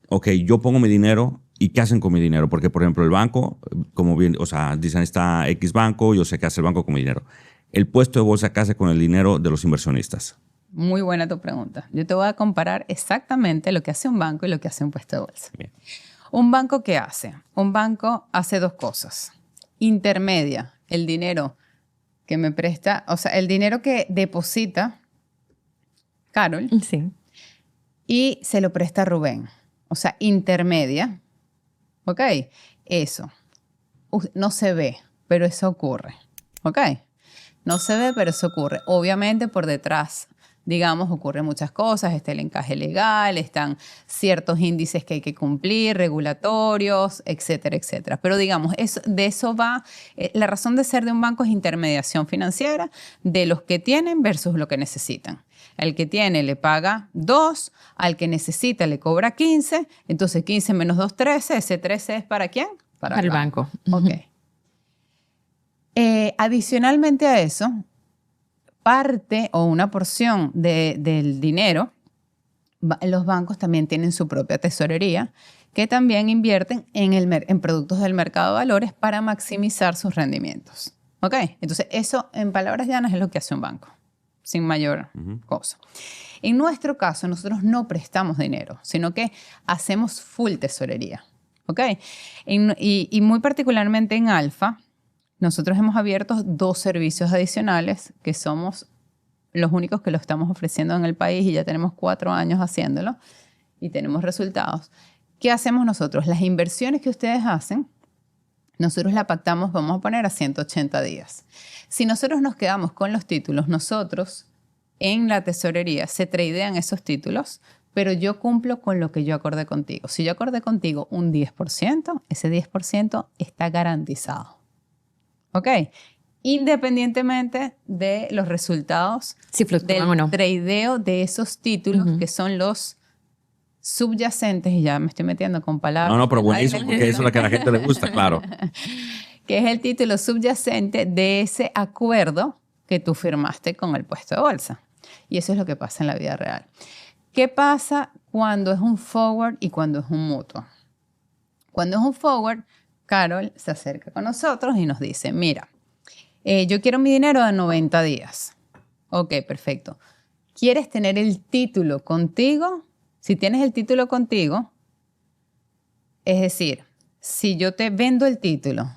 ok, yo pongo mi dinero y qué hacen con mi dinero. Porque, por ejemplo, el banco, como bien, o sea, dicen está X banco, yo sé qué hace el banco con mi dinero. El puesto de bolsa, ¿qué hace con el dinero de los inversionistas? Muy buena tu pregunta. Yo te voy a comparar exactamente lo que hace un banco y lo que hace un puesto de bolsa. Bien. ¿Un banco qué hace? Un banco hace dos cosas. Intermedia el dinero que me presta, o sea, el dinero que deposita Carol Sí. y se lo presta Rubén. O sea, intermedia. ¿Ok? Eso. No se ve, pero eso ocurre. ¿Ok? No se ve, pero eso ocurre. Obviamente por detrás, digamos, ocurren muchas cosas. Está el encaje legal, están ciertos índices que hay que cumplir, regulatorios, etcétera, etcétera. Pero digamos, de eso va, la razón de ser de un banco es intermediación financiera de los que tienen versus lo que necesitan. Al que tiene le paga 2, al que necesita le cobra 15, entonces 15 menos 2, 13, ese 13 es ¿para quién? Para el banco. Ok. Adicionalmente a eso, parte o una porción del dinero, los bancos también tienen su propia tesorería, que también invierten en productos del mercado de valores para maximizar sus rendimientos. ¿Ok? Entonces, eso en palabras llanas es lo que hace un banco, sin mayor cosa. En nuestro caso, nosotros no prestamos dinero, sino que hacemos full tesorería. ¿Ok? Y muy particularmente en Alfa, nosotros hemos abierto 2 servicios adicionales que somos los únicos que lo estamos ofreciendo en el país y ya tenemos 4 años haciéndolo y tenemos resultados. ¿Qué hacemos nosotros? Las inversiones que ustedes hacen, nosotros la pactamos, vamos a poner a 180 días. Si nosotros nos quedamos con los títulos, nosotros en la tesorería se tradean esos títulos, pero yo cumplo con lo que yo acordé contigo. Si yo acordé contigo un 10%, ese 10% está garantizado. ¿Ok? Independientemente de los resultados Si fluctúan del o no. tradeo de esos títulos que son los subyacentes, y ya me estoy metiendo con palabras. No, pero buenísimo, porque eso es lo que a la gente le gusta, claro. Que es el título subyacente de ese acuerdo que tú firmaste con el puesto de bolsa. Y eso es lo que pasa en la vida real. ¿Qué pasa cuando es un forward y cuando es un mutuo? Cuando es un forward, Carol se acerca con nosotros y nos dice, mira, yo quiero mi dinero a 90 días. Ok, perfecto. ¿Quieres tener el título contigo? Si tienes el título contigo, es decir, si yo te vendo el título,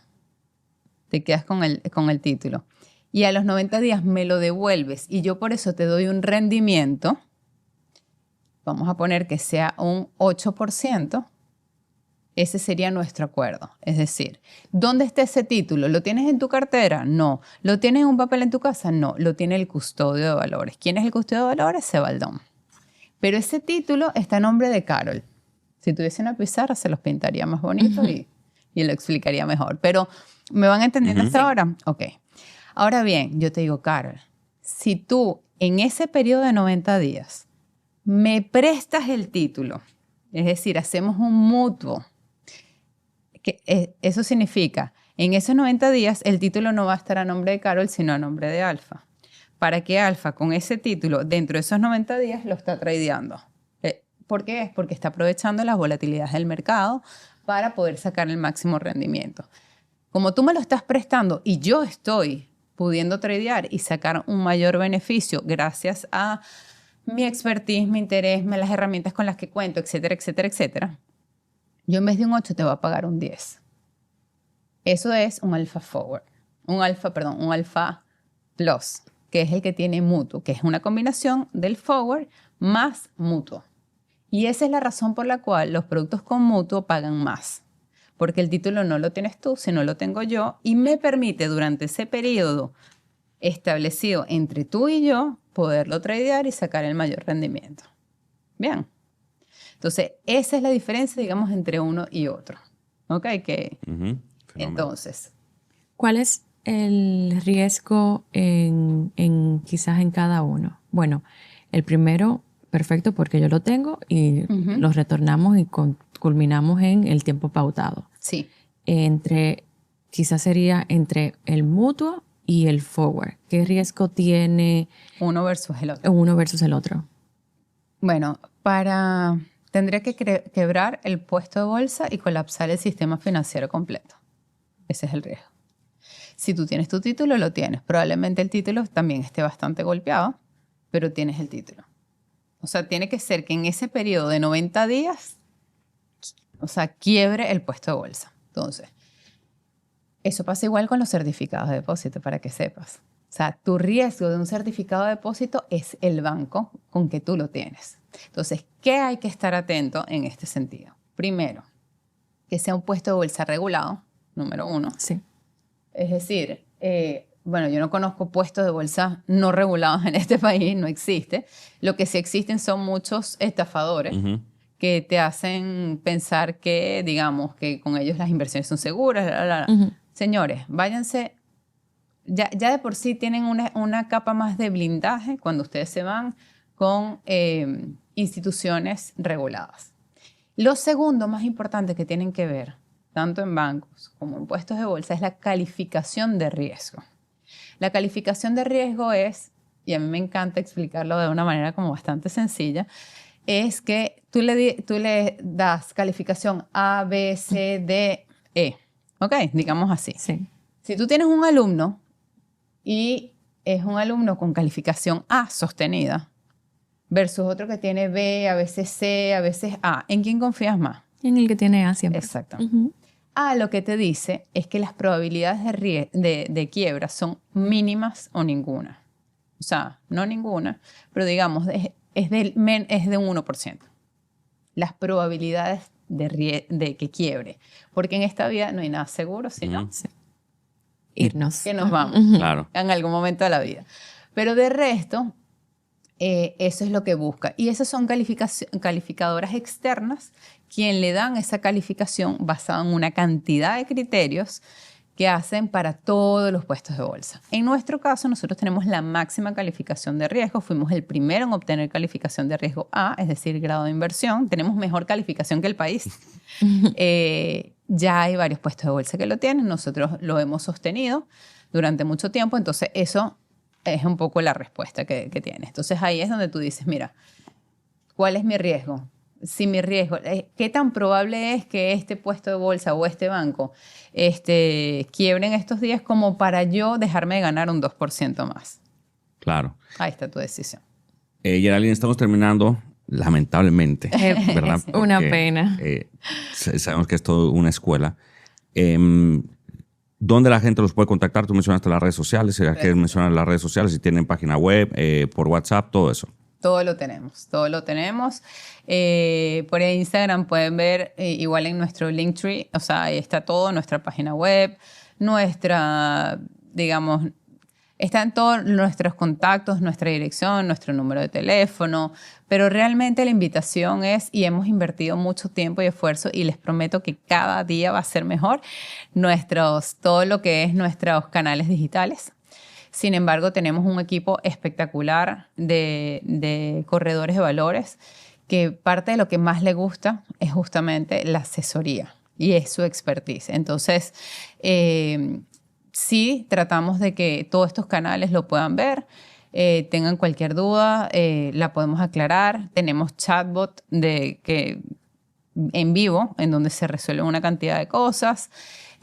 te quedas con el título y a los 90 días me lo devuelves y yo por eso te doy un rendimiento, vamos a poner que sea un 8%, ese sería nuestro acuerdo. Es decir, ¿dónde está ese título? ¿Lo tienes en tu cartera? No. ¿Lo tienes en un papel en tu casa? No. Lo tiene el custodio de valores. ¿Quién es el custodio de valores? Sebaldón. Pero ese título está a nombre de Carol. Si tuviese una pizarra, se los pintaría más bonito y lo explicaría mejor. Pero, ¿me van entendiendo hasta ahora? Ok. Ahora bien, yo te digo, Carol, si tú en ese periodo de 90 días me prestas el título, es decir, hacemos un mutuo, eso significa, en esos 90 días el título no va a estar a nombre de Carol, sino a nombre de Alfa. Para que Alfa, con ese título, dentro de esos 90 días, lo está tradeando. ¿Por qué? Es porque está aprovechando las volatilidades del mercado para poder sacar el máximo rendimiento. Como tú me lo estás prestando y yo estoy pudiendo tradear y sacar un mayor beneficio gracias a mi expertise, mi interés, las herramientas con las que cuento, etcétera, etcétera, etcétera, yo en vez de un 8 te voy a pagar un 10. Eso es un alfa forward. Un alfa plus, que es el que tiene mutuo, que es una combinación del forward más mutuo. Y esa es la razón por la cual los productos con mutuo pagan más. Porque el título no lo tienes tú, sino lo tengo yo, y me permite durante ese periodo establecido entre tú y yo poderlo tradear y sacar el mayor rendimiento. Bien. Entonces, esa es la diferencia, digamos, entre uno y otro. ¿Ok? Fenómeno. Entonces, ¿cuál es el riesgo quizás en cada uno? Bueno, el primero, perfecto, porque yo lo tengo y los retornamos y culminamos en el tiempo pautado. sí. Quizás sería entre el mutuo y el forward. ¿Qué riesgo tiene Uno versus el otro. uno versus el otro? Bueno, tendría que quebrar el puesto de bolsa y colapsar el sistema financiero completo. Ese es el riesgo. Si tú tienes tu título, lo tienes. Probablemente el título también esté bastante golpeado, pero tienes el título. O sea, tiene que ser que en ese periodo de 90 días, o sea, quiebre el puesto de bolsa. Entonces, eso pasa igual con los certificados de depósito, para que sepas. O sea, tu riesgo de un certificado de depósito es el banco con que tú lo tienes. Entonces, ¿qué hay que estar atento en este sentido? Primero, que sea un puesto de bolsa regulado, número uno. Sí. Es decir, bueno, yo no conozco puestos de bolsa no regulados en este país, no existe. Lo que sí existen son muchos estafadores que te hacen pensar que, digamos, que con ellos las inversiones son seguras. Señores, váyanse. Ya de por sí tienen una capa más de blindaje cuando ustedes se van con instituciones reguladas. Lo segundo más importante que tienen que ver, tanto en bancos como en puestos de bolsa, es la calificación de riesgo. La calificación de riesgo es, y a mí me encanta explicarlo de una manera como bastante sencilla, es que tú le das calificación A, B, C, D, E. ¿Ok? Digamos así. Sí. Si tú tienes un alumno y es un alumno con calificación A sostenida versus otro que tiene B, a veces C, a veces A, ¿en quién confías más? En el que tiene A siempre. Exacto. A lo que te dice es que las probabilidades de quiebra son mínimas o ninguna. O sea, no ninguna, pero digamos, es de un 1%. Las probabilidades de que quiebre. Porque en esta vida no hay nada seguro, sino Sí. Irnos. que nos vamos Claro. en algún momento de la vida. Pero de resto, eso es lo que busca. Y esas son calificadoras externas quien le dan esa calificación basada en una cantidad de criterios que hacen para todos los puestos de bolsa. En nuestro caso, nosotros tenemos la máxima calificación de riesgo. Fuimos el primero en obtener calificación de riesgo A, es decir, grado de inversión. Tenemos mejor calificación que el país. Ya hay varios puestos de bolsa que lo tienen. Nosotros lo hemos sostenido durante mucho tiempo. Entonces, eso es un poco la respuesta que tienes. Entonces, ahí es donde tú dices, mira, ¿cuál es mi riesgo? Si mi riesgo, ¿qué tan probable es que este puesto de bolsa o este banco quiebre en estos días como para yo dejarme de ganar un 2% más? Claro. Ahí está tu decisión. Geraldine, estamos terminando, lamentablemente, ¿verdad? Es una pena. Sabemos que es todo una escuela. ¿Dónde la gente los puede contactar? Tú mencionaste las redes sociales. Si quieres mencionar las redes sociales, si tienen página web, por WhatsApp, todo eso. Todo lo tenemos, todo lo tenemos. Por Instagram pueden ver, igual en nuestro Linktree, o sea, ahí está todo, nuestra página web, digamos, están todos nuestros contactos, nuestra dirección, nuestro número de teléfono, pero realmente la invitación es, y hemos invertido mucho tiempo y esfuerzo, y les prometo que cada día va a ser mejor, todo lo que es nuestros canales digitales. Sin embargo, tenemos un equipo espectacular de corredores de valores que parte de lo que más le gusta es justamente la asesoría y es su expertise. Entonces, sí tratamos de que todos estos canales lo puedan ver, tengan cualquier duda, la podemos aclarar. Tenemos chatbot en vivo, en donde se resuelven una cantidad de cosas.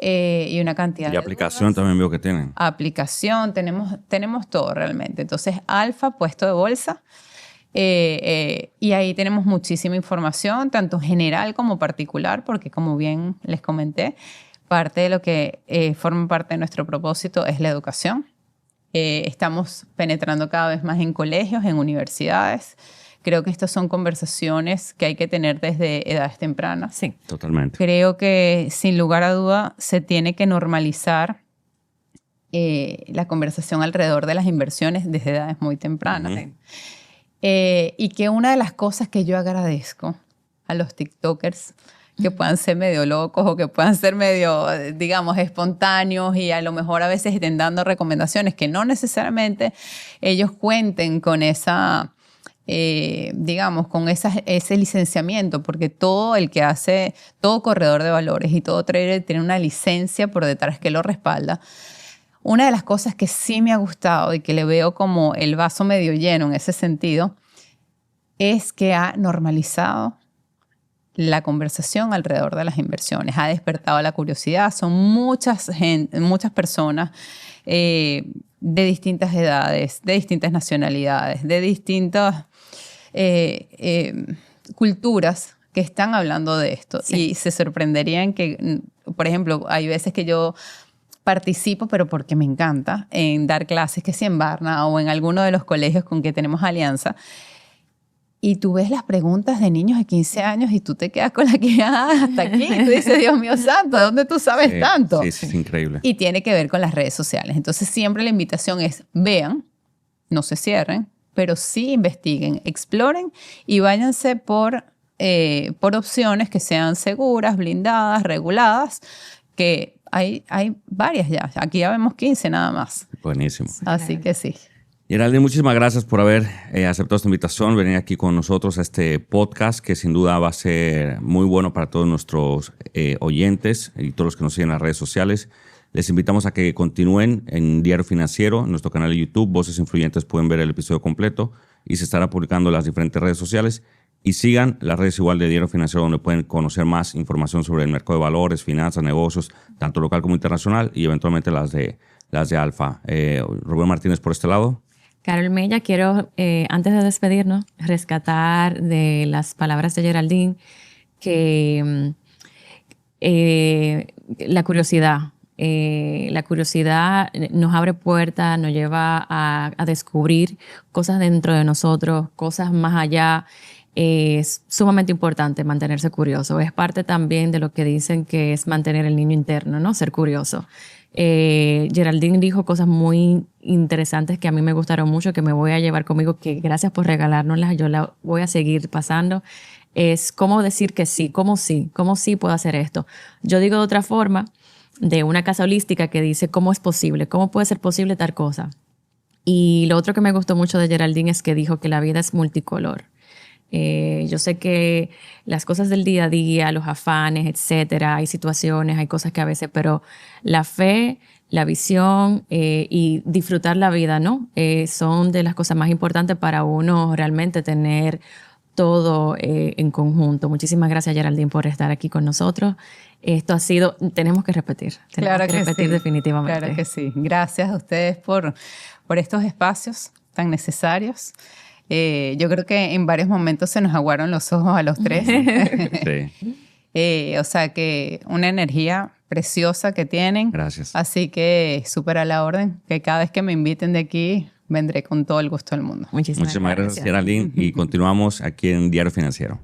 Y una cantidad y de aplicación dudas. también veo que tienen. Aplicación, tenemos todo realmente. Entonces, Alfa, puesto de bolsa, y ahí tenemos muchísima información, tanto general como particular, porque como bien les comenté, parte de lo que forma parte de nuestro propósito es la educación. Estamos penetrando cada vez más en colegios, en universidades. Creo que estas son conversaciones que hay que tener desde edades tempranas. Sí. Totalmente. Creo que sin lugar a duda se tiene que normalizar la conversación alrededor de las inversiones desde edades muy tempranas. Y que una de las cosas que yo agradezco a los TikTokers que puedan ser medio locos o que puedan ser medio, digamos, espontáneos y a lo mejor a veces estén dando recomendaciones que no necesariamente ellos cuenten con esa, digamos, con ese licenciamiento, porque todo el que hace, todo corredor de valores y todo trader tiene una licencia por detrás que lo respalda. Una de las cosas que sí me ha gustado y que le veo como el vaso medio lleno en ese sentido es que ha normalizado la conversación alrededor de las inversiones, ha despertado la curiosidad. Son muchas personas de distintas edades, de distintas nacionalidades, de distintas culturas que están hablando de esto. Sí. Y se sorprenderían que, por ejemplo, hay veces que yo participo, pero porque me encanta, en dar clases, que sea en Barna o en alguno de los colegios con que tenemos alianza. Y tú ves las preguntas de niños de 15 años y tú te quedas con la que hasta aquí. Y tú dices, Dios mío santo, ¿de dónde tú sabes tanto? Sí, es increíble. Y tiene que ver con las redes sociales. Entonces siempre la invitación es, vean, no se cierren, pero sí investiguen, exploren y váyanse por opciones que sean seguras, blindadas, reguladas, que hay varias ya. Aquí ya vemos 15 nada más. Buenísimo. Así que sí. Geraldine, muchísimas gracias por haber aceptado esta invitación, venir aquí con nosotros a este podcast que sin duda va a ser muy bueno para todos nuestros oyentes y todos los que nos siguen en las redes sociales. Les invitamos a que continúen en Diario Financiero, en nuestro canal de YouTube. Voces Influyentes pueden ver el episodio completo y se estará publicando en las diferentes redes sociales. Y sigan las redes igual de Diario Financiero, donde pueden conocer más información sobre el mercado de valores, finanzas, negocios, tanto local como internacional, y eventualmente las de Alfa. Rubén Martínez por este lado. Carol Mella, quiero, antes de despedirnos, rescatar de las palabras de Geraldine que la curiosidad nos abre puertas, nos lleva a descubrir cosas dentro de nosotros, cosas más allá. Es sumamente importante mantenerse curioso. Es parte también de lo que dicen que es mantener el niño interno, ¿no? Ser curioso. Geraldine dijo cosas muy interesantes que a mí me gustaron mucho, que me voy a llevar conmigo, que gracias por regalárnoslas, yo la voy a seguir pasando. Es cómo decir que sí, cómo sí puedo hacer esto. Yo digo de otra forma, de una casa holística que dice cómo es posible, cómo puede ser posible tal cosa. Y lo otro que me gustó mucho de Geraldine es que dijo que la vida es multicolor. Yo sé que las cosas del día a día, los afanes, etcétera, hay situaciones, hay cosas que a veces, pero la fe, la visión y disfrutar la vida, ¿no? Son de las cosas más importantes para uno realmente tener todo en conjunto. Muchísimas gracias, Geraldine, por estar aquí con nosotros. Esto ha sido, tenemos que repetir. Claro que repetir sí, definitivamente. Claro que sí. Gracias a ustedes por estos espacios tan necesarios. Yo creo que en varios momentos se nos aguaron los ojos a los tres. Sí. O sea que una energía preciosa que tienen. Gracias. Así que súper a la orden, que cada vez que me inviten de aquí, vendré con todo el gusto del mundo. Muchísimas gracias, Geraldine. Y continuamos aquí en Diario Financiero.